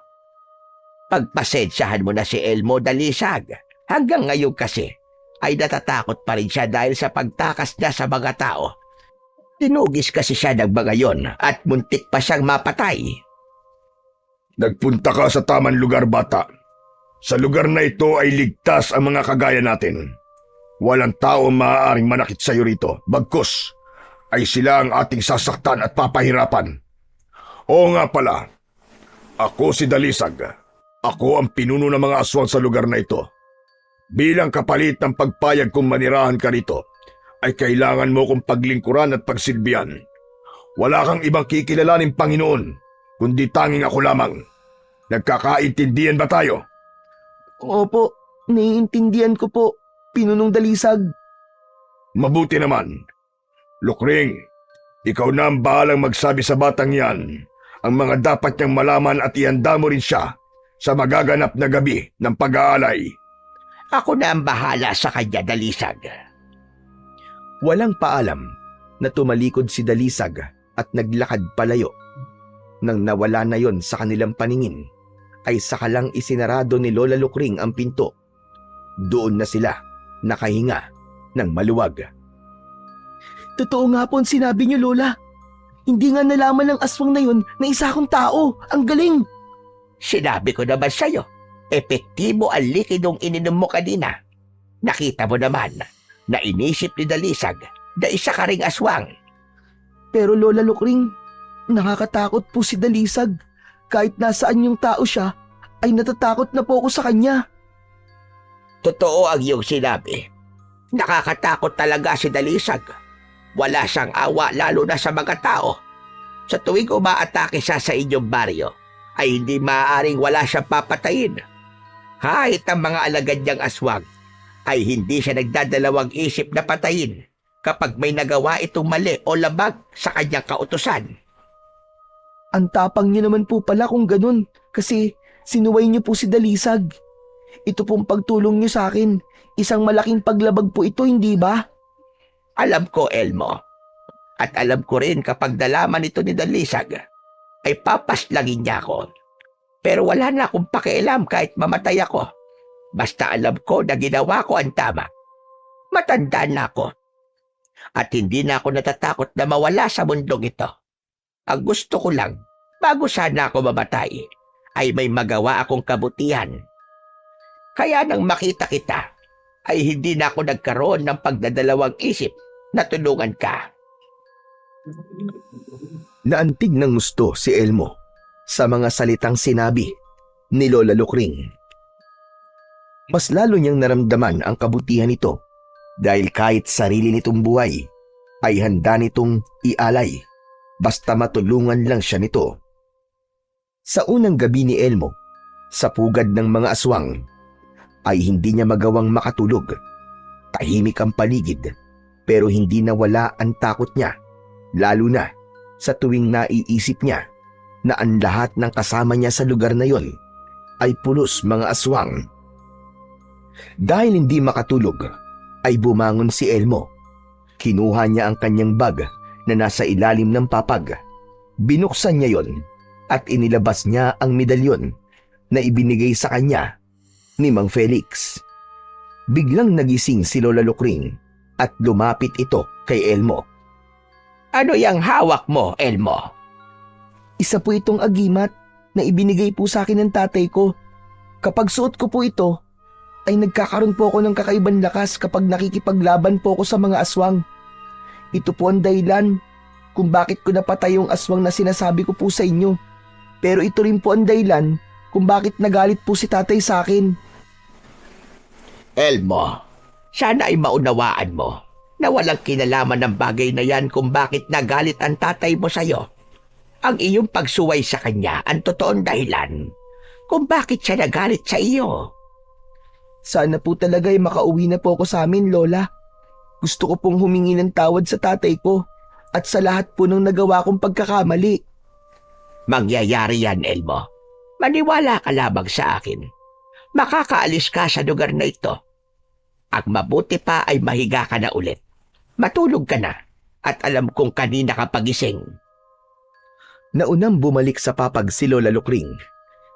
Pagpasensyahan mo na si Elmo, Dalisag. Hanggang ngayon kasi ay natatakot pa rin siya dahil sa pagtakas niya sa mga tao. Tinugis kasi siya ng mga yon at muntik pa siyang mapatay. Nagpunta ka sa tamang lugar, bata. Sa lugar na ito ay ligtas ang mga kagaya natin. Walang tao ang maaaring manakit sa iyo rito. Bagkus ay sila ang ating sasaktan at papahirapan. Oo nga pala, ako si Dalisag. Ako ang pinuno ng mga aswang sa lugar na ito. Bilang kapalit ng pagpayag kong manirahan ka rito, ay kailangan mo kong paglingkuran at pagsilbihan. Wala kang ibang kikilalaning Panginoon, kundi tanging ako lamang. Nagkakaintindihan ba tayo? Opo, naiintindihan ko po, Pinunong Dalisag. Mabuti naman. Lokring, ikaw na ang bahalang magsabi sa batang yan ang mga dapat niyang malaman at ihanda mo rin siya sa magaganap na gabi ng pag-aalay. Ako na ang bahala sa kanya, Dalisag. Walang paalam na tumalikod si Dalisag at naglakad palayo. Nang nawala na yon sa kanilang paningin, ay sakalang isinarado ni Lola Lokring ang pinto. Doon na sila nakahinga ng maluwag. Totoo nga po ang sinabi niyo, Lola. Hindi nga nalaman ng aswang na yun na isa akong tao. Ang galing! Sinabi ko naman sa'yo, epektibo ang likidong ininom mo kanina. Nakita mo naman na inisip ni Dalisag na isa ka ring aswang. Pero Lola Lokring, nakakatakot po si Dalisag. Kahit nasaan yung tao siya, ay natatakot na po ako sa kanya. Totoo ang iyong sinabi. Nakakatakot talaga si Dalisag. Wala siyang awa lalo na sa mga tao. Sa tuwing umaatake siya sa inyong baryo, ay hindi maaaring wala siyang papatayin. Kahit ang mga alagad niyang aswang, ay hindi siya nagdadalawang isip na patayin kapag may nagawa itong mali o labag sa kanyang kautusan. Ang tapang niyo naman po pala kung ganun, kasi sinuway niyo po si Dalisag. Ito pong pagtulong niyo sa akin, isang malaking paglabag po ito, hindi ba? Alam ko, Elmo. At alam ko rin kapag nalaman ito ni Dalisag, ay papaslangin niya ako. Pero wala na akong pakialam kahit mamatay ako. Basta alam ko na ginawa ko ang tama. Matanda na ako. At hindi na ako natatakot na mawala sa mundong ito. Ang gusto ko lang, bago sana ako mamatay, ay may magawa akong kabutihan. Kaya nang makita kita, ay hindi na ako nagkaroon ng pagdadalawang isip na tulungan ka. Naantig ng gusto si Elmo sa mga salitang sinabi ni Lola Lokring. Mas lalo niyang naramdaman ang kabutihan nito dahil kahit sarili nitong buhay ay handa nitong ialay basta matulungan lang siya nito. Sa unang gabi ni Elmo, sa pugad ng mga aswang, ay hindi niya magawang makatulog. Tahimik ang paligid pero hindi nawala ang takot niya, lalo na sa tuwing naiisip niya na ang lahat ng kasama niya sa lugar na yon ay pulos mga aswang. Dahil hindi makatulog, ay bumangon si Elmo. Kinuha niya ang kanyang bag na nasa ilalim ng papag. Binuksan niya yon at inilabas niya ang medalyon na ibinigay sa kanya ni Mang Felix. Biglang nagising si Lola Lokring at lumapit ito kay Elmo. Ano yang hawak mo, Elmo? Isa po itong agimat na ibinigay po sa akin ng tatay ko. Kapag suot ko po ito, ay nagkakaroon po ako ng kakaibang lakas kapag nakikipaglaban po ako sa mga aswang. Ito po ang dahilan kung bakit ko napatay yung aswang na sinasabi ko po sa inyo. Pero ito rin po ang dahilan kung bakit nagalit po si tatay sa akin. Elmo, sana ay maunawaan mo na walang kinalaman ng bagay na yan kung bakit nagalit ang tatay mo sa'yo. Ang iyong pagsuway sa kanya ang totoong dahilan kung bakit siya nagalit sa iyo. Sana po talaga ay makauwi na po ako sa amin, Lola. Gusto ko pong humingi ng tawad sa tatay ko at sa lahat po ng nagawa kong pagkakamali. Mangyayari yan, Elmo. Maniwala ka lamang sa akin. Makakaalis ka sa lugar na ito. Ang mabuti pa ay mahiga ka na ulit. Matulog ka na at alam kong kanina ka pagising. Naunang bumalik sa papag si Lola Lukring.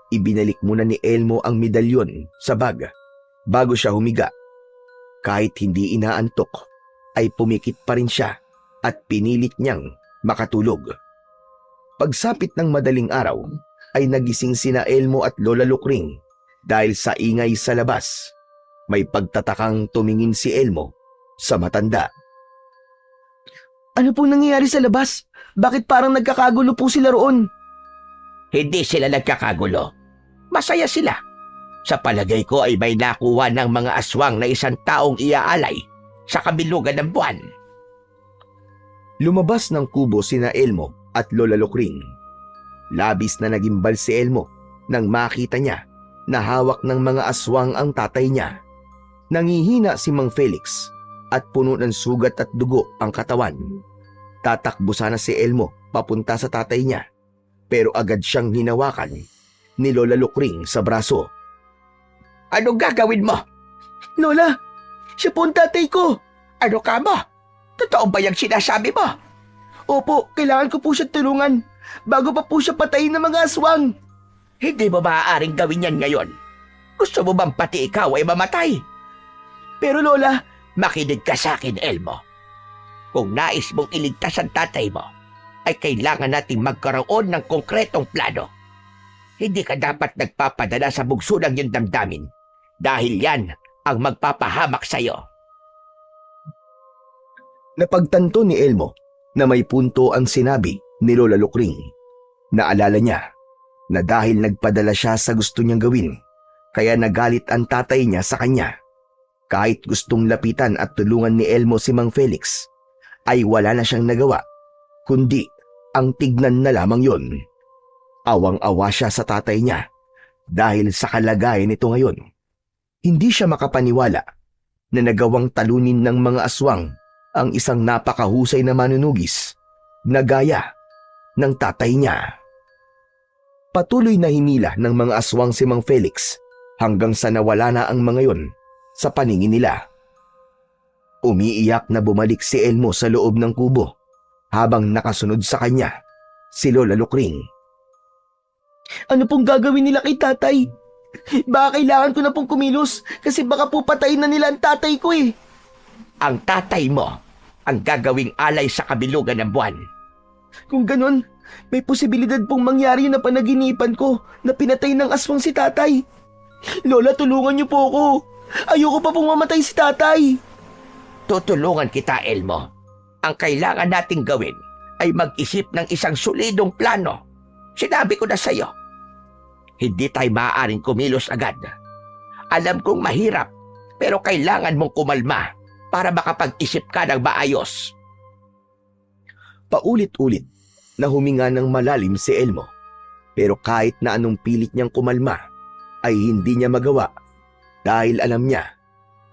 Ibinalik muna ni Elmo ang medalyon sa bag bago siya humiga. Kahit hindi inaantok, ay pumikit pa rin siya at pinilit niyang makatulog. Pagsapit ng madaling araw, ay nagising sina Elmo at Lola Lukring dahil sa ingay sa labas. May pagtatakang tumingin si Elmo sa matanda. Ano pong nangyayari sa labas? Bakit parang nagkakagulo po sila roon? Hindi sila nagkakagulo. Masaya sila. Sa palagay ko ay may nakuha ng mga aswang na isang taong iaalay sa kabilugan ng buwan. Lumabas ng kubo sina Elmo at Lola Lukring. Labis na nagimbal si Elmo nang makita niya na hawak ng mga aswang ang tatay niya. Nangihina si Mang Felix at puno ng sugat at dugo ang katawan. Tatakbo sana si Elmo papunta sa tatay niya, pero agad siyang hinawakan ni Lola Lukring sa braso. Anong gagawin mo? Lola, siya po ang tatay ko. Ano ka mo? Totoo ba yung sinasabi mo? Opo, kailangan ko po siya tulungan bago pa po siya patayin ng mga aswang. Hindi mo maaaring gawin yan ngayon. Gusto mo bang pati ikaw ay mamatay? Pero Lola, Makinig ka sa akin, Elmo. Kung nais mong iligtas ang tatay mo, ay kailangan nating magkaroon ng konkretong plano. Hindi ka dapat nagpapadala sa bugso ng iyong damdamin dahil yan ang magpapahamak sa iyo. Napagtanto ni Elmo na may punto ang sinabi ni Lola Lukring. Naalala niya na dahil nagpadala siya sa gusto niyang gawin, kaya nagalit ang tatay niya sa kanya. Kahit gustong lapitan at tulungan ni Elmo si Mang Felix, ay wala na siyang nagawa, kundi ang tignan na lamang yon. Awang-awa siya sa tatay niya dahil sa kalagayan nito ngayon. Hindi siya makapaniwala na nagawang talunin ng mga aswang ang isang napakahusay na manunugis na gaya ng tatay niya. Patuloy na hinila ng mga aswang si Mang Felix hanggang sa nawala na ang mga yon sa paningin nila. Umiiyak na bumalik si Elmo sa loob ng kubo habang nakasunod sa kanya si Lola Lukring. ano pong gagawin nila kay tatay? Baka kailangan ko na pong kumilos kasi baka po patayin na nila ang tatay ko eh. Ang tatay mo ang gagawing alay sa kabilugan ng buwan. Kung ganun, may posibilidad pong mangyari na panaginipan ko na pinatay ng aswang si tatay. Lola, tulungan niyo po ako. Ayoko pa pong mamatay si tatay. Tutulungan kita, Elmo. Ang kailangan nating gawin ay mag-isip ng isang solidong plano. Sinabi ko na sa iyo. Hindi tayo maaaring kumilos agad. Alam kong mahirap, pero kailangan mong kumalma para makapag-isip ka ng maayos. Paulit-ulit na huminga ng malalim si Elmo. Pero kahit na anong pilit niyang kumalma, ay hindi niya magawa dahil alam niya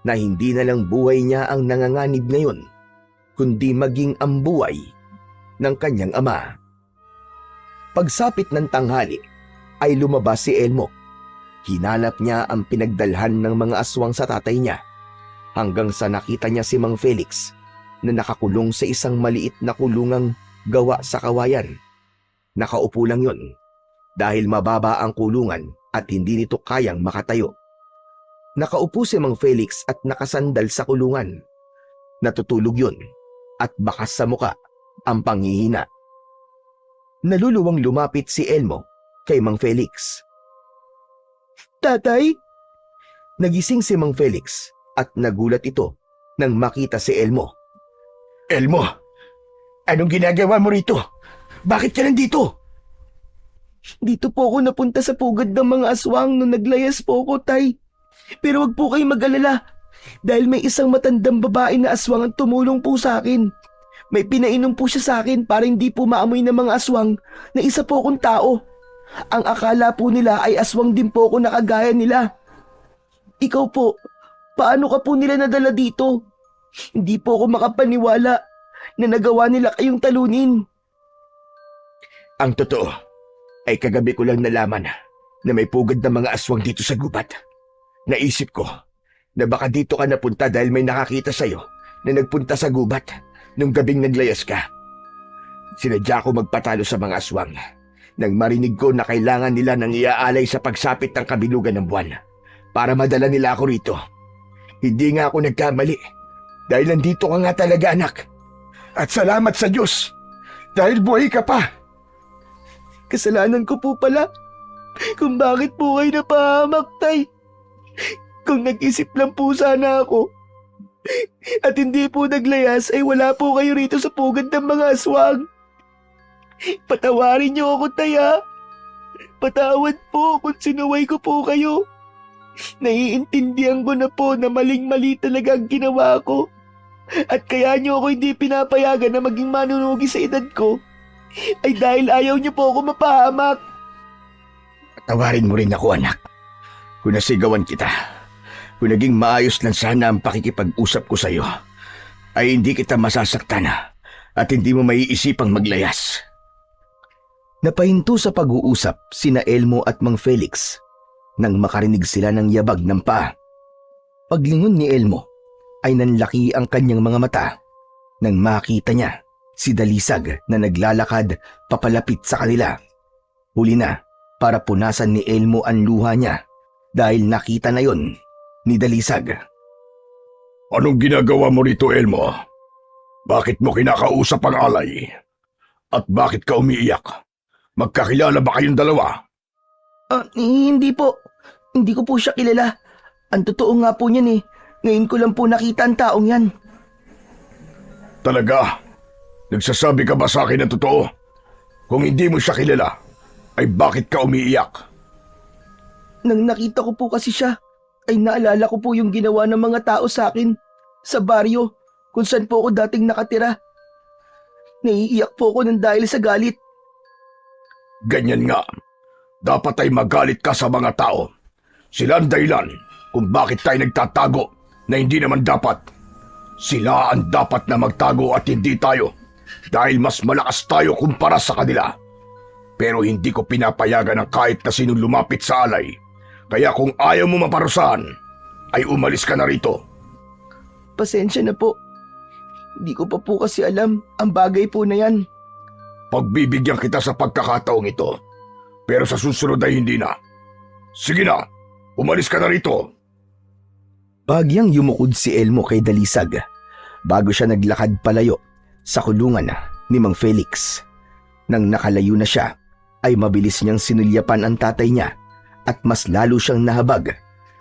na hindi na lang buhay niya ang nanganganib ngayon, kundi maging ang buhay ng kanyang ama. Pagsapit ng tanghali, ay lumabas si Elmo. Hinanap niya ang pinagdalhan ng mga aswang sa tatay niya hanggang sa nakita niya si Mang Felix na nakakulong sa isang maliit na kulungang gawa sa kawayan. Nakaupo lang yon dahil mababa ang kulungan at hindi nito kayang makatayo. Nakaupo si Mang Felix at nakasandal sa kulungan. Natutulog yun at bakas sa muka ang panghihina. Naluluwang lumapit si Elmo kay Mang Felix. Tatay? Nagising si Mang Felix at nagulat ito nang makita si Elmo. Elmo, anong ginagawa mo rito? Bakit ka nandito? Dito po ako napunta sa pugad ng mga aswang nung naglayas po ako, tay. Pero wag po kayong mag-alala dahil may isang matandang babae na aswang ang tumulong po sa akin. May pinainom po siya sa akin para hindi po maamoy ng mga aswang na isa po akong tao. Ang akala po nila ay aswang din po ako na kagaya nila. Ikaw po, paano ka po nila nadala dito? Hindi po ako makapaniwala na nagawa nila kayong talunin. Ang totoo ay kagabi ko lang nalaman na may pugad na mga aswang dito sa gubat. Naisip ko na baka dito ka napunta dahil may nakakita sa'yo na nagpunta sa gubat nung gabing naglayas ka. Sinadya ko magpatalo sa mga aswang nang marinig ko na kailangan nila ng iaalay sa pagsapit ng kabilugan ng buwan para madala nila ako rito. Hindi nga ako nagkamali dahil nandito ka nga talaga, anak. At salamat sa Diyos dahil buhay ka pa. Kasalanan ko po pala kung bakit po kayo napahamak, Tay. Kung nag-isip lang po sana ako at hindi po naglayas ay wala po kayo rito sa pugad ng mga aswang. Patawarin niyo ako, Tay, ha? Patawad po kung sinuway ko po kayo. Naiintindihan ko na po na maling-mali talaga ang ginawa ko. At kaya niyo ako hindi pinapayagan na maging manunugi sa edad ko ay dahil ayaw niyo po ako mapahamak. Patawarin mo rin ako, anak. Kung nasigawan kita, kung naging maayos lang sana ang pakikipag-usap ko sa iyo, ay hindi kita masasaktan at hindi mo maiisipang maglayas. Napahinto sa pag-uusap sina Elmo at Mang Felix nang makarinig sila ng yabag ng paa. Paglingon ni Elmo ay nanlaki ang kanyang mga mata nang makita niya si Dalisag na naglalakad papalapit sa kanila. Huli na para punasan ni Elmo ang luha niya dahil nakita na yon ni Dalisag. Anong ginagawa mo rito, Elmo? Bakit mo kinakausap ang alay? At bakit ka umiiyak? Magkakilala ba kayong dalawa? Hindi po. Hindi ko po siya kilala. Ang totoo nga po niyan eh. Ngayon ko lang po nakita ang taong yan. Talaga? Nagsasabi ka ba sa akin ng totoo? Kung hindi mo siya kilala, ay bakit ka umiiyak? Nang nakita ko po kasi siya, ay naalala ko po yung ginawa ng mga tao sa akin sa baryo kung saan po ako dating nakatira. Naiiyak po ako ng dahil sa galit. Ganyan nga. Dapat ay magalit ka sa mga tao. Sila ang dahilan kung bakit tayo nagtatago na hindi naman dapat. Sila ang dapat na magtago at hindi tayo dahil mas malakas tayo kumpara sa kanila. Pero hindi ko pinapayagan ng kahit na sinong lumapit sa alay. Kaya kung ayaw mo maparusahan, ay umalis ka na rito. Pasensya na po. Hindi ko pa po kasi alam ang bagay po na yan. Pagbibigyan kita sa pagkakataong ito. Pero sa susunod ay hindi na. Sige na, umalis ka na rito. Bagyang yumukod si Elmo kay Dalisag bago siya naglakad palayo sa kulungan ni Mang Felix. Nang nakalayo na siya, ay mabilis niyang sinulyapan ang tatay niya at mas lalo siyang nahabag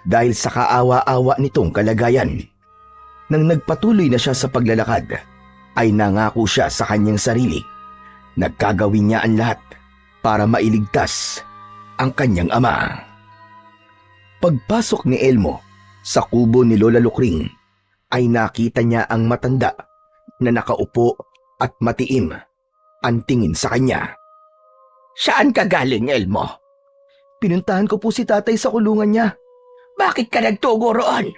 dahil sa kaawa-awa nitong kalagayan. Nang nagpatuloy na siya sa paglalakad, ay nangako siya sa kanyang sarili. Nagkagawin niya ang lahat para mailigtas ang kanyang ama. Pagpasok ni Elmo sa kubo ni Lola Lukring, ay nakita niya ang matanda na nakaupo at matiim ang tingin sa kanya. Saan ka galing, Elmo? Pinuntahan ko po si tatay sa kulungan niya. Bakit ka nagtungo roon?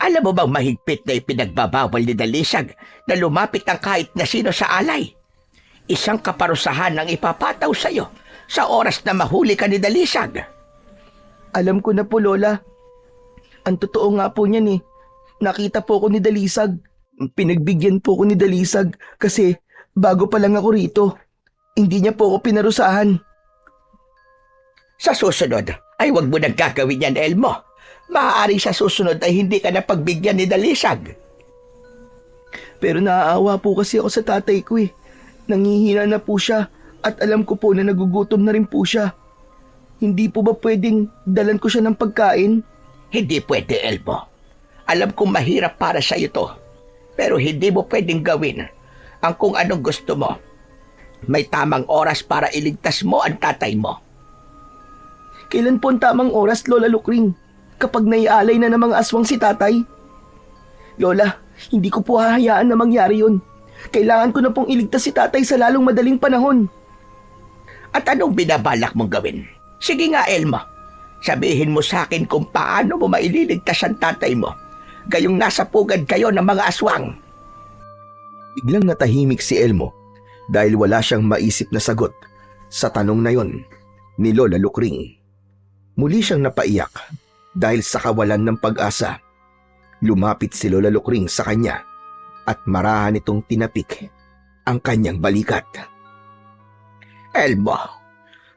Alam mo bang mahigpit na ipinagbabawal ni Dalisag na lumapit ang kahit na sino sa alay? Isang kaparusahan ang ipapataw sa'yo sa oras na mahuli ka ni Dalisag. Alam ko na po, Lola. Ang totoo nga po niyan eh. Nakita po ko ni Dalisag. Pinagbigyan po ko ni Dalisag kasi bago pa lang ako rito. Hindi niya po ako pinarusahan. Sa susunod ay huwag mo nang gagawin yan, Elmo. Maaaring sa susunod ay hindi ka na pagbigyan ni Dalisag. Pero naaawa po kasi ako sa tatay ko eh. Nangihina na po siya at alam ko po na nagugutom na rin po siya. Hindi po ba pwedeng dalan ko siya ng pagkain? Hindi pwede, Elmo. Alam kong mahirap para sa iyo to. Pero hindi mo pwedeng gawin ang kung anong gusto mo. May tamang oras para iligtas mo ang tatay mo. Kailan po ang tamang oras, Lola Lukring? Kapag naialay na ng mga aswang si tatay? Lola, hindi ko po hahayaan na mangyari yun. Kailangan ko na pong iligtas si tatay sa lalong madaling panahon. At anong binabalak mong gawin? Sige nga, Elmo. Sabihin mo sa akin kung paano mo maililigtas ang tatay mo. Gayong nasa pugad kayo ng mga aswang. Biglang natahimik si Elmo dahil wala siyang maisip na sagot sa tanong na yon ni Lola Lukring. Muli siyang napaiyak dahil sa kawalan ng pag-asa. Lumapit si Lola Lukring sa kanya at marahan itong tinapik ang kanyang balikat. Elmo,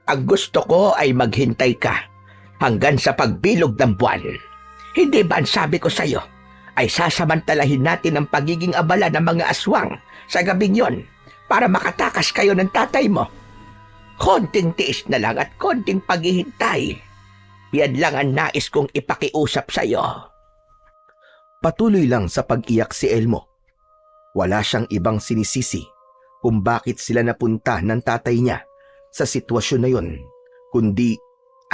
ang gusto ko ay maghintay ka hanggang sa pagbilog ng buwan. Hindi ba ang sabi ko sa'yo ay sasamantalahin natin ang pagiging abala ng mga aswang sa gabing yon para makatakas kayo ng tatay mo? Konting tiis na lang at konting paghihintay. Yan lang ang nais kong ipakiusap sa'yo. Patuloy lang sa pag-iyak si Elmo. Wala siyang ibang sinisisi kung bakit sila napunta ng tatay niya sa sitwasyon na yon, kundi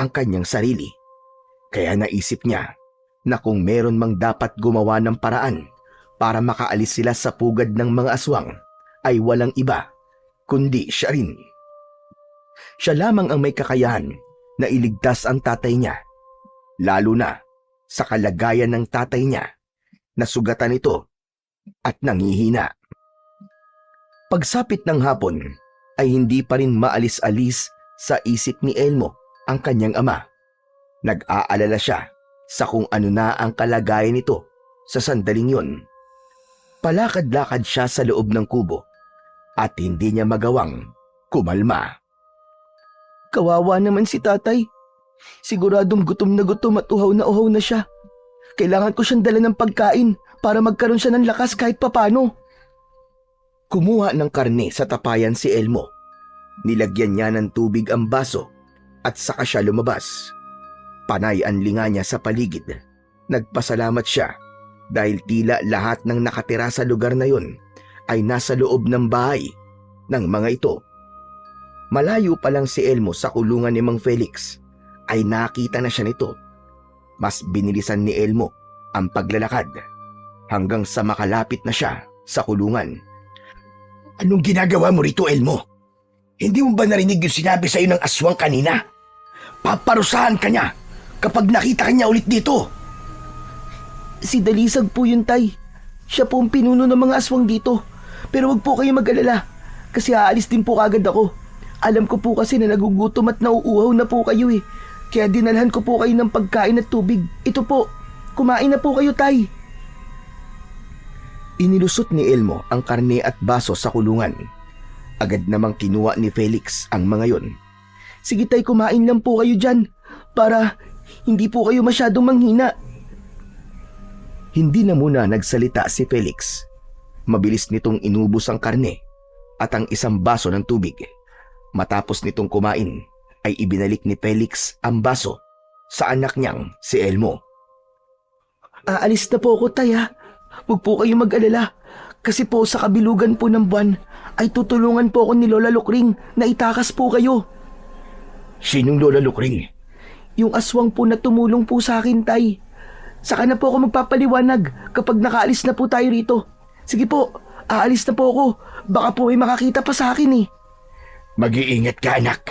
ang kanyang sarili. Kaya naisip niya na kung meron mang dapat gumawa ng paraan para makaalis sila sa pugad ng mga aswang, ay walang iba kundi siya rin. Siya lamang ang may kakayahan na iligtas ang tatay niya, lalo na sa kalagayan ng tatay niya na sugatan ito at nangihina. Pagsapit ng hapon ay hindi pa rin maalis-alis sa isip ni Elmo ang kanyang ama. Nag-aalala siya sa kung ano na ang kalagayan nito sa sandaling yon. Palakad-lakad siya sa loob ng kubo at hindi niya magawang kumalma. Kawawa naman si tatay. Siguradong gutom at uhaw na siya. Kailangan ko siyang dala ng pagkain para magkaroon siya ng lakas kahit papano. Kumuha ng karne sa tapayan si Elmo. Nilagyan niya ng tubig ang baso at saka siya lumabas. Panay ang linga niya sa paligid. Nagpasalamat siya dahil tila lahat ng nakatira sa lugar na yon ay nasa loob ng bahay ng mga ito. Malayo pa lang si Elmo sa kulungan ni Mang Felix ay nakita na siya nito. Mas binilisan ni Elmo ang paglalakad hanggang sa makalapit na siya sa kulungan. Anong ginagawa mo rito, Elmo? Hindi mo ba narinig yung sinabi sa'yo ng aswang kanina? Paparusahan ka niya kapag nakita ka niya ulit dito. Si Dalisag po yun, tay. Siya po ang pinuno ng mga aswang dito. Pero wag po kayo mag-alala kasi aalis din po kagad ako. Alam ko po kasi na nagugutom at nauuhaw na po kayo eh. Kaya dinalhan ko po kayo ng pagkain at tubig. Ito po, kumain na po kayo, tay. Inilusot ni Elmo ang karne at baso sa kulungan. Agad namang kinuha ni Felix ang mga yon. Sige tay, kumain lang po kayo dyan para hindi po kayo masyadong manghina. Hindi na muna nagsalita si Felix. Mabilis nitong inubos ang karne at ang isang baso ng tubig. Matapos nitong kumain, ay ibinalik ni Felix ang baso sa anak niyang si Elmo. Aalis na po ako, tay ha. Huwag po kayo mag-alala. Kasi po sa kabilugan po ng buwan, ay tutulungan po ako ni Lola Lukring na itakas po kayo. Sinong Lola Lukring? Yung aswang po na tumulong po sa akin, tay. Saka na po ako magpapaliwanag kapag nakaalis na po tayo rito. Sige po, aalis na po ako. Baka po may makakita pa sa akin eh. Mag-iingat ka, anak.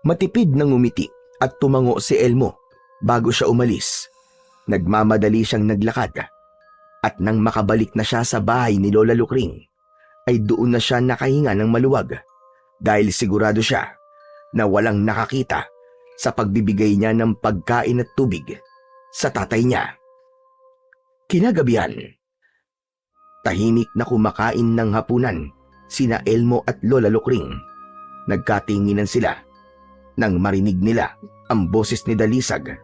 Matipid na ngumiti at tumango si Elmo bago siya umalis. Nagmamadali siyang naglakad at nang makabalik na siya sa bahay ni Lola Lukring ay doon na siya nakahinga ng maluwag dahil sigurado siya na walang nakakita sa pagbibigay niya ng pagkain at tubig sa tatay niya. Kinagabihan, tahimik na kumakain ng hapunan sina Elmo at Lola Lukring. Nagkatinginan sila nang marinig nila ang boses ni Dalisag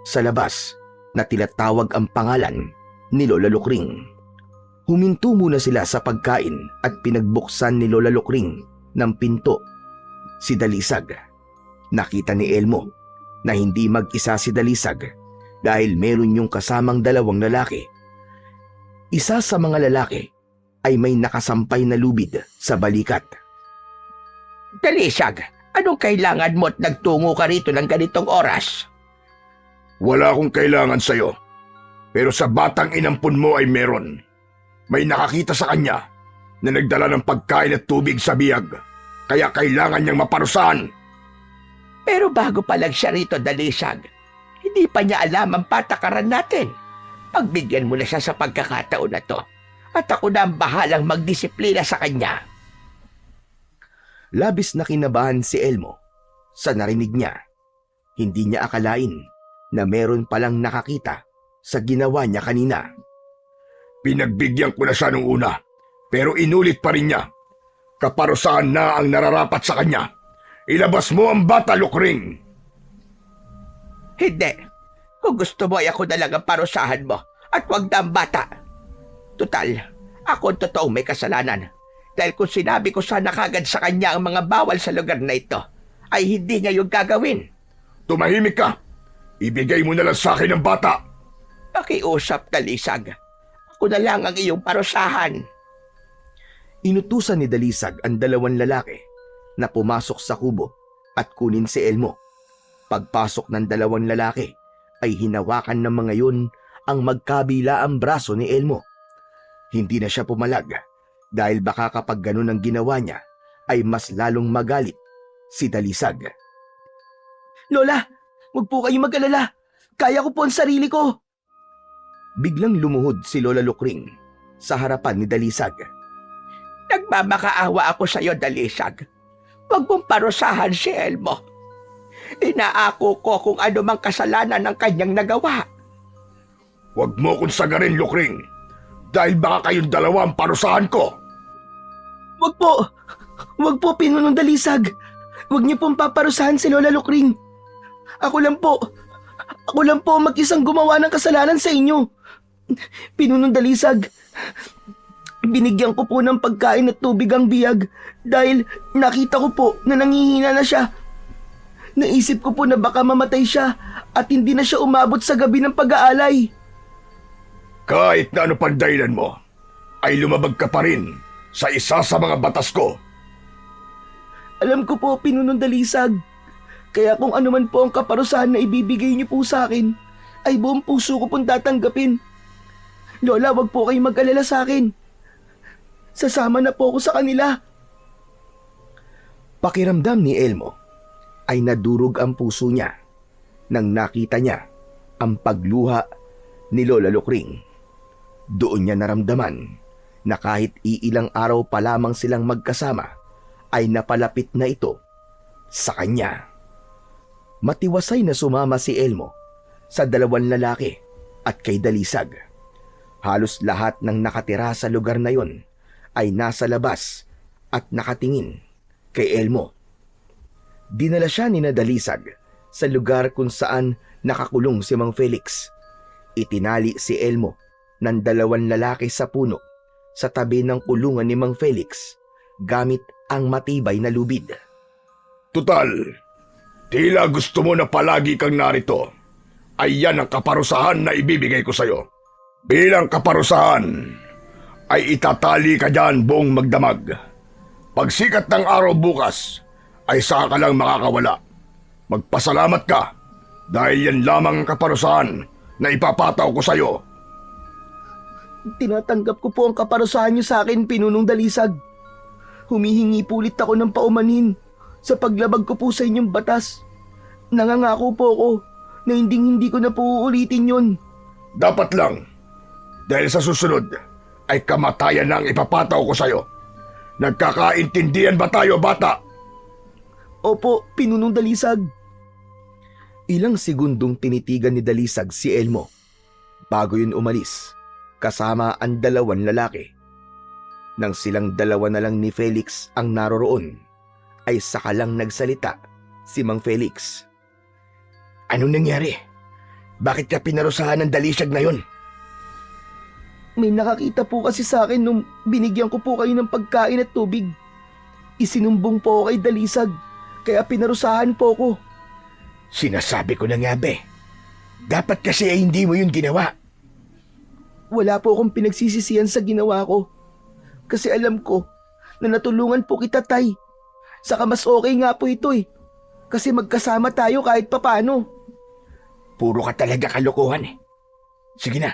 sa labas na tila tawag ang pangalan ni Lola Lukring. Huminto muna sila sa pagkain at pinagbuksan ni Lola Lukring ng pinto si Dalisag. Nakita ni Elmo na hindi mag-isa si Dalisag dahil meron yung kasamang dalawang lalaki. Isa sa mga lalaki ay may nakasampay na lubid sa balikat. Dalisag, anong kailangan mo at nagtungo ka rito ng ganitong oras? Wala akong kailangan sa'yo. Pero sa batang inampun mo ay meron. May nakakita sa kanya na nagdala ng pagkain at tubig sa biyag, kaya kailangan niyang maparusahan. Pero bago pa lang siya rito, Dalisag, hindi pa niya alam ang patakaran natin. Pagbigyan mo na siya sa pagkakataon na to, at ako na ang bahalang magdisiplina sa kanya. Labis na kinabahan si Elmo sa narinig niya. Hindi niya akalain na meron palang nakakita sa ginawa niya kanina. Pinagbigyan ko na siya nung una, pero inulit pa rin niya. Kaparusahan na ang nararapat sa kanya. Ilabas mo ang bata, Lukring! Hindi. Kung gusto mo ay ako na lang ang parusahan mo at wag na ang bata. Tutal, ako ang totoong may kasalanan. Dahil kung sinabi ko sana kagad sa kanya ang mga bawal sa lugar na ito, ay hindi niya yung gagawin. Tumahimik ka! Ibigay mo na lang sa akin ang bata! Pakiusap, Dalisag. Ako na lang ang iyong parusahan. Inutusan ni Dalisag ang dalawang lalaki na pumasok sa kubo at kunin si Elmo. Pagpasok ng dalawang lalaki ay hinawakan ng mga yun ang magkabilaang braso ni Elmo. Hindi na siya pumalag dahil baka kapag ganun ang ginawa niya ay mas lalong magalit si Dalisag. Lola, huwag po kayong mag-alala. Kaya ko po ang sarili ko. Biglang lumuhod si Lola Lukring sa harapan ni Dalisag. Nagmamakaawa ako sa iyo, Dalisag. Huwag mong parusahan si Elmo. Inaako ko kung ano mang kasalanan ng kanyang nagawa. Huwag mo kong sagarin, Lukring, dahil baka kayong dalawa ang parusahan ko. Huwag po. Huwag po, Pinunong Dalisag. Huwag niyo pong paparusahan si Lola Lukring. Ako lang po mag-isang gumawa ng kasalanan sa inyo. Pinunong Dalisag, binigyan ko po ng pagkain at tubig ang biyag dahil nakita ko po na nangihina na siya. Naisip ko po na baka mamatay siya at hindi na siya umabot sa gabi ng pag-aalay. Kahit na ano pang dahilan mo, ay lumabag ka pa rin sa isa sa mga batas ko. Alam ko po, Pinunong Dalisag. Kaya kung ano man po ang kaparusahan na ibibigay niyo po sa akin, ay buong puso ko pong tatanggapin. Lola, wag po kayong mag-alala sa akin. Sasama na po ako sa kanila. Pakiramdam ni Elmo ay nadurog ang puso niya nang nakita niya ang pagluha ni Lola Lukring. Doon niya naramdaman na kahit iilang araw pa lamang silang magkasama ay napalapit na ito sa kanya. Matiwasay na sumama si Elmo sa dalawang lalaki at kay Dalisag. Halos lahat ng nakatira sa lugar na yon ay nasa labas at nakatingin kay Elmo. Dinala siya ni Dalisag sa lugar kung saan nakakulong si Mang Felix. Itinali si Elmo ng dalawang lalaki sa puno sa tabi ng kulungan ni Mang Felix gamit ang matibay na lubid. Tutal, tila gusto mo na palagi kang narito. Ay yan ang kaparusahan na ibibigay ko sa'yo. Bilang kaparusahan, ay itatali ka dyan buong magdamag. Pagsikat ng araw bukas, ay saka ka lang makakawala. Magpasalamat ka dahil yan lamang ang kaparusahan na ipapataw ko sa'yo. Tinatanggap ko po ang kaparusahan niyo sa akin, Pinunong Dalisag. Humihingi po ulit ako ng paumanhin sa paglabag ko po sa inyong batas. Nangangako po ako na hindi ko na po uulitin yun. Dapat lang. Dahil sa susunod, ay kamatayan na ang ipapataw ko sa'yo. Nagkakaintindihan ba tayo, bata? Opo, Pinunong Dalisag. Ilang segundong tinitigan ni Dalisag si Elmo bago yun umalis kasama ang dalawang lalaki. Nang silang dalawa na lang ni Felix ang naroroon, ay saka lang nagsalita si Mang Felix. Anong nangyari? Bakit ka pinarusahan ng Dalisag na yun? May nakakita po kasi sa akin nung binigyan ko po kayo ng pagkain at tubig. Isinumbong po ako kay Dalisag, kaya pinarusahan po ko. Sinasabi ko na nga be. Dapat kasi ay hindi mo yun ginawa. Wala po akong pinagsisisihan sa ginawa ko. Kasi alam ko na natulungan po kita, Tay. Saka mas okay nga po ito eh. Kasi magkasama tayo kahit papano. Puro ka talaga kalokohan eh. Sige na,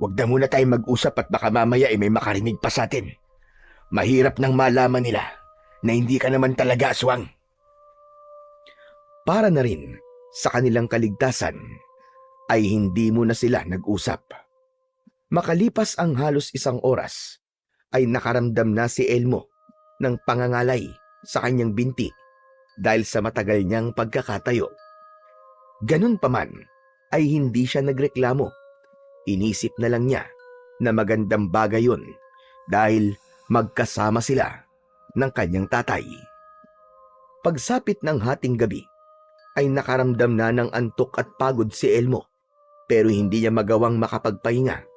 wag na muna tayong mag-usap at baka mamaya may makarinig pa sa atin. Mahirap nang malaman nila na hindi ka naman talaga aswang. Para na rin sa kanilang kaligtasan ay hindi mo na sila nag-usap. Makalipas ang halos 1 oras ay nakaramdam na si Elmo ng pangangalay sa kanyang binti dahil sa matagal niyang pagkakatayo. Ganun pa man ay hindi siya nagreklamo. Inisip na lang niya na magandang bagay yun dahil magkasama sila ng kanyang tatay. Pagsapit ng hating gabi ay nakaramdam na ng antok at pagod si Elmo pero hindi niya magawang makapagpahinga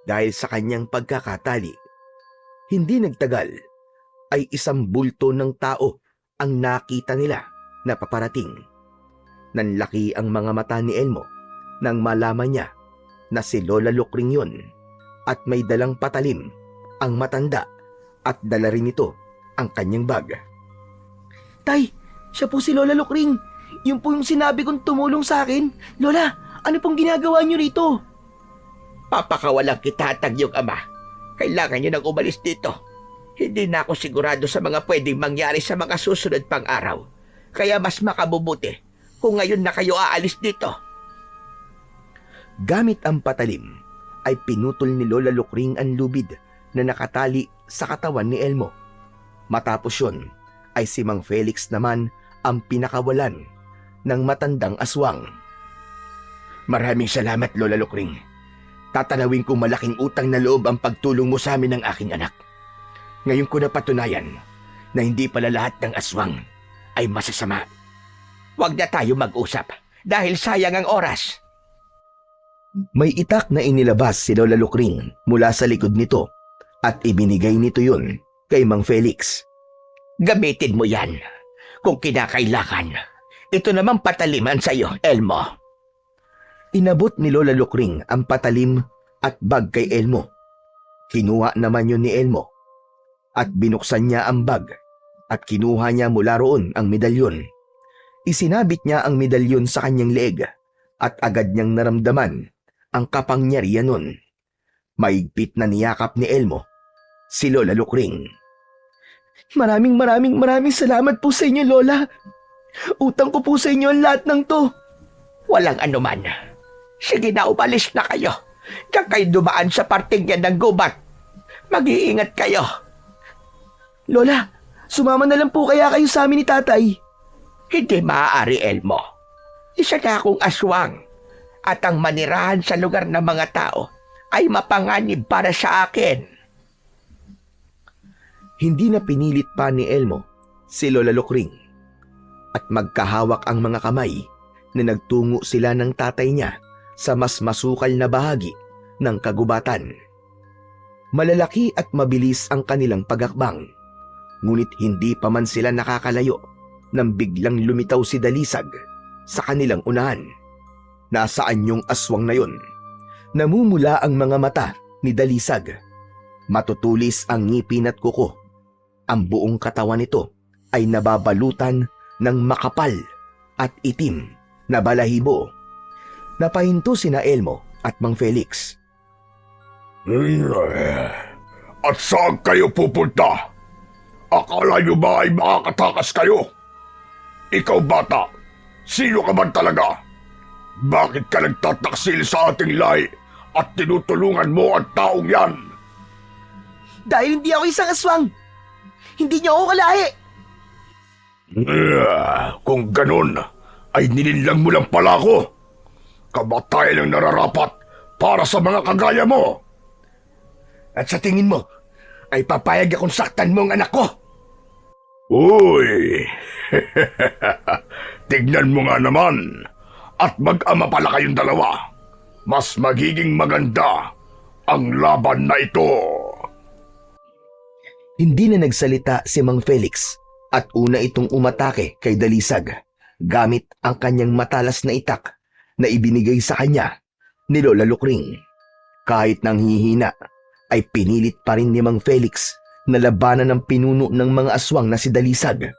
dahil sa kanyang pagkakatali. Hindi nagtagal ay isang bulto ng tao ang nakita nila na paparating. Nanlaki ang mga mata ni Elmo nang malaman niya na si Lola Lukring yun at may dalang patalim ang matanda at dala rin ito ang kanyang bag. Tay, siya po si Lola Lukring. Yun po yung sinabi kong tumulong sa akin. Lola, ano pong ginagawa niyo rito? Papakawalang kita at ang iyong ama. Kailangan niyo nang umalis dito. Hindi na ako sigurado sa mga pwedeng mangyari sa mga susunod pang araw. Kaya mas makabubuti kung ngayon na kayo aalis dito. Gamit ang patalim ay pinutol ni Lola Lukring ang lubid na nakatali sa katawan ni Elmo. Matapos yun ay si Mang Felix naman ang pinakawalan ng matandang aswang. Maraming salamat, Lola Lukring. Tatanawin kong malaking utang na loob ang pagtulong mo sa amin ng aking anak. Ngayon ko napatunayan na hindi pala lahat ng aswang ay masasama. Huwag na tayo mag-usap dahil sayang ang oras. May itak na inilabas si Lola Lukring mula sa likod nito at ibinigay nito yun kay Mang Felix. Gamitin mo yan kung kinakailangan. Ito naman pataliman sa iyo, Elmo. Inabot ni Lola Lukring ang patalim at bag kay Elmo. Kinuha naman yun ni Elmo at binuksan niya ang bag at kinuha niya mula roon ang medalyon. Isinabit niya ang medalyon sa kanyang leeg at agad niyang naramdaman ang kapangyarihan nun. Maigpit na niyakap ni Elmo si Lola Lukring. Maraming salamat po sa inyo, Lola. Utang ko po sa inyo ang lahat ng to. Walang anuman. Sige na, umalis na kayo. Diyan kayo dumaan sa parting yan ng gubat. Mag-iingat kayo. Lola, sumama na lang po kaya kayo sa amin ni Tatay. Hindi maaari, Elmo. Isa na akong aswang. At ang manirahan sa lugar ng mga tao ay mapanganib para sa akin. Hindi na pinilit pa ni Elmo si Lola Lukring at magkahawak ang mga kamay na nagtungo sila ng tatay niya sa mas masukal na bahagi ng kagubatan. Malalaki at mabilis ang kanilang pagakbang, ngunit hindi pa man sila nakakalayo nang biglang lumitaw si Dalisag sa kanilang unahan. Nasaan yung aswang na yun? Namumula ang mga mata ni Dalisag. Matutulis ang ngipin at kuko. Ang buong katawan nito ay nababalutan ng makapal at itim na balahibo. Napahinto sina Elmo at Mang Felix. At saan kayo pupunta? Akala nyo ba ay makakatakas kayo? Ikaw bata, sino ka man talaga? Bakit ka nagtataksil sa ating lahi at tinutulungan mo ang taong yan? Dahil hindi ako isang aswang. Hindi niyo ako kalahi. Kung ganun, ay nilinlang mo lang pala ako. Kamatayan ang nararapat para sa mga kagaya mo. At sa tingin mo, ay papayag akong saktan mo ang anak ko? Uy! Tignan mo nga naman. At mag-ama pala kayong dalawa. Mas magiging maganda ang laban na ito. Hindi na nagsalita si Mang Felix at una itong umatake kay Dalisag gamit ang kanyang matalas na itak na ibinigay sa kanya ni Lola Lukring. Kahit nanghihina ay pinilit pa rin ni Mang Felix na labanan ng pinuno ng mga aswang na si Dalisag.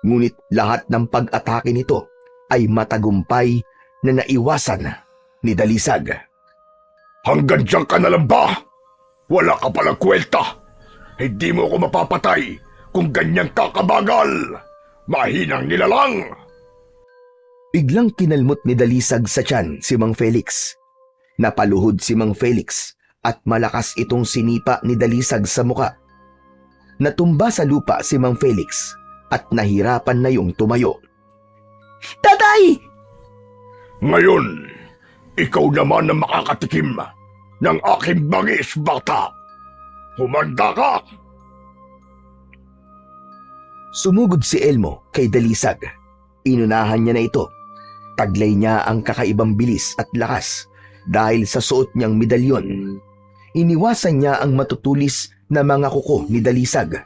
Ngunit lahat ng pag-atake nito ay matagumpay na naiwasan ni Dalisag. Hanggang diyan ka na lang ba? Wala ka palang kwelta. Hindi mo ako mapapatay kung ganyang kakabagal. Mahinang nilalang. Biglang kinalmot ni Dalisag sa tiyan si Mang Felix. Napaluhod si Mang Felix at malakas itong sinipa ni Dalisag sa muka. Natumba sa lupa si Mang Felix at nahirapan na yung tumayo. Tatay! Ngayon, ikaw naman ang makakatikim ng aking bangis, bata. Humanda ka! Sumugod si Elmo kay Dalisag. Inunahan niya na ito. Taglay niya ang kakaibang bilis at lakas dahil sa suot niyang medalyon. Iniwasan niya ang matutulis na mga kuko ni Dalisag.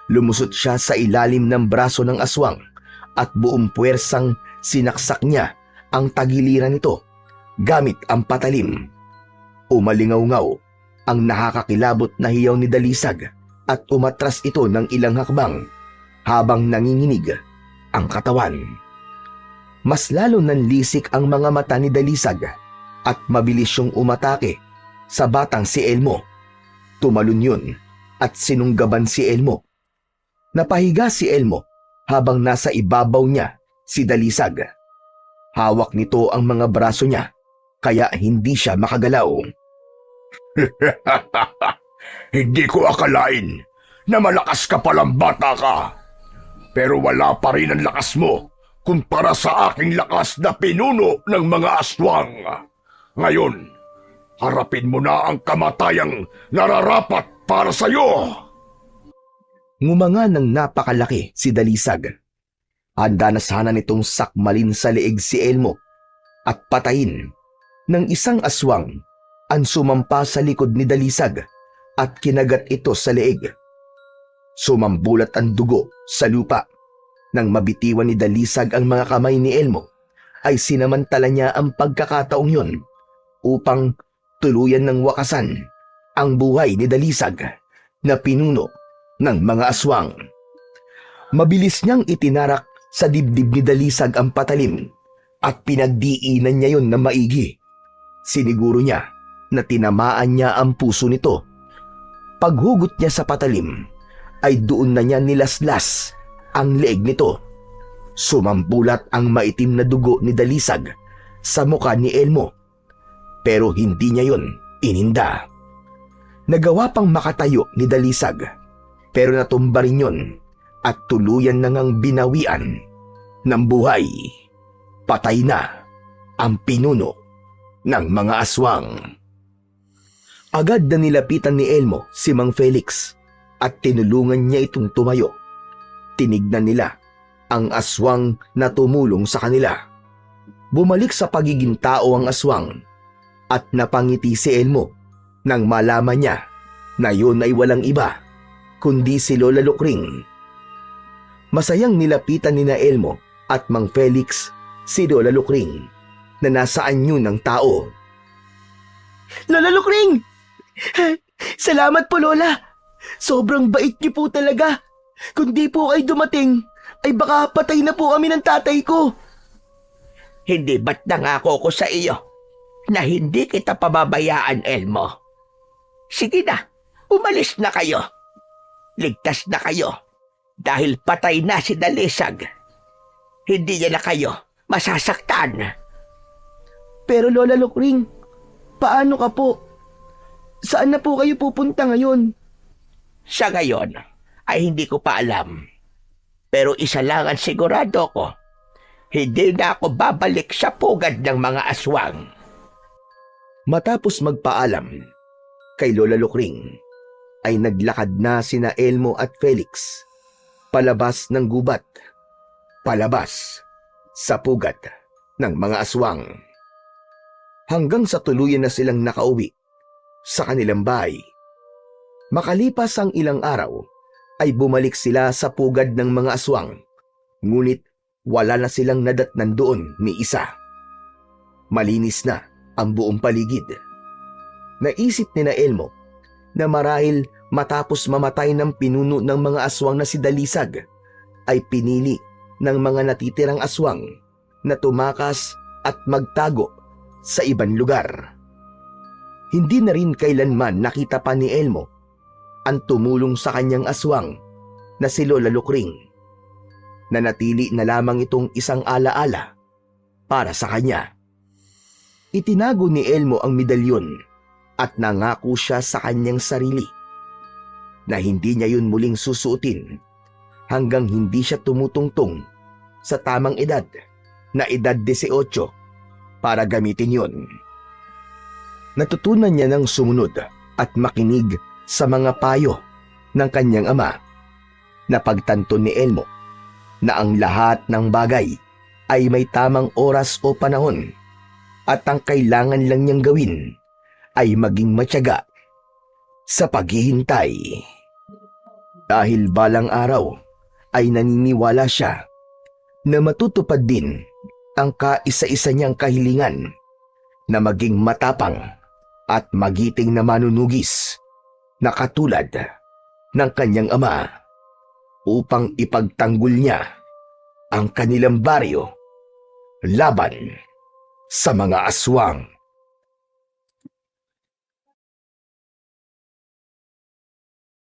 Lumusot siya sa ilalim ng braso ng aswang at buong puwersang sinaksak niya ang tagiliran nito gamit ang patalim. Umalingaw-ngaw ang nakakakilabot na hiyaw ni Dalisag at umatras ito ng ilang hakbang habang nanginginig ang katawan. Mas lalo nanlisik ang mga mata ni Dalisag at mabilis siyang umatake sa batang si Elmo. Tumalon yun at sinunggaban si Elmo. Napahiga si Elmo habang nasa ibabaw niya si Dalisag. Hawak nito ang mga braso niya kaya hindi siya makagalaw. Hindi ko akalain na malakas ka palang bata ka. Pero wala pa rin ang lakas mo kumpara sa aking lakas na pinuno ng mga aswang. Ngayon, harapin mo na ang kamatayang nararapat para sa iyo. Ngumanga ng napakalaki si Dalisag. Handa na sana nitong sakmalin sa leeg si Elmo at patayin ng isang aswang ang sumampa sa likod ni Dalisag at kinagat ito sa leeg. Sumambulat ang dugo sa lupa. Nang mabitiwan ni Dalisag ang mga kamay ni Elmo, ay sinamantala niya ang pagkakataong yun upang tuluyan ng wakasan ang buhay ni Dalisag na pinuno ng mga aswang. Mabilis niyang itinarak sa dibdib ni Dalisag ang patalim at pinagdiinan niya yon na maigi. Siniguro niya na tinamaan niya ang puso nito. Paghugot niya sa patalim, ay doon na niya nilaslas ang leeg nito. Sumambulat ang maitim na dugo ni Dalisag sa mukha ni Elmo. Pero hindi niya yon ininda. Nagawa pang makatayo ni Dalisag, pero natumba rin yun at tuluyan na ngang binawian ng buhay. Patay na ang pinuno ng mga aswang. Agad na nilapitan ni Elmo si Mang Felix at tinulungan niya itong tumayo. Tinignan nila ang aswang na tumulong sa kanila. Bumalik sa pagiging tao ang aswang at napangiti si Elmo nang malaman niya na yun ay walang iba kundi si Lola Lukring. Masayang nilapitan ni na Elmo at Mang Felix si Lola Lukring na nasa anyo ng tao. Lola Lukring! Salamat po, Lola. Sobrang bait niyo po talaga. Kung di po kayo dumating, ay baka patay na po kami ng tatay ko. Hindi ba't nangako ko sa iyo na hindi kita pababayaan, Elmo? Sige na, umalis na kayo. Ligtas na kayo dahil patay na si Dalisag. Hindi niya na kayo masasaktan. Pero Lola Lukring, paano ka po? Saan na po kayo pupunta ngayon? Sa ngayon ay hindi ko pa alam. Pero isa lang ang sigurado ko, hindi na ako babalik sa pugad ng mga aswang. Matapos magpaalam kay Lola Lukring, ay naglakad na sina Elmo at Felix palabas ng gubat, palabas sa pugad ng mga aswang. Hanggang sa tuluyan na silang nakauwi sa kanilang bahay. Makalipas ang ilang araw, ay bumalik sila sa pugad ng mga aswang, ngunit wala na silang nadatnan doon ni isa. Malinis na ang buong paligid. Naisip ni na Elmo na marahil matapos mamatay ng pinuno ng mga aswang na si Dalisag, ay pinili ng mga natitirang aswang na tumakas at magtago sa ibang lugar. Hindi na rin kailanman nakita pa ni Elmo ang tumulong sa kanyang aswang na si Lola Lukring. Nanatili na lamang itong isang alaala para sa kanya. Itinago ni Elmo ang medalyon at nangako siya sa kanyang sarili na hindi niya yun muling susuotin hanggang hindi siya tumutungtong sa tamang edad na edad 18 para gamitin yun. Natutunan niya ng sumunod at makinig sa mga payo ng kanyang ama. Napagtanto ni Elmo na ang lahat ng bagay ay may tamang oras o panahon at ang kailangan lang niyang gawin ay maging matyaga sa paghihintay. Dahil balang araw ay naniniwala siya na matutupad din ang kaisa-isa niyang kahilingan na maging matapang at magiting na manunugis na katulad ng kanyang ama upang ipagtanggol niya ang kanilang baryo laban sa mga aswang.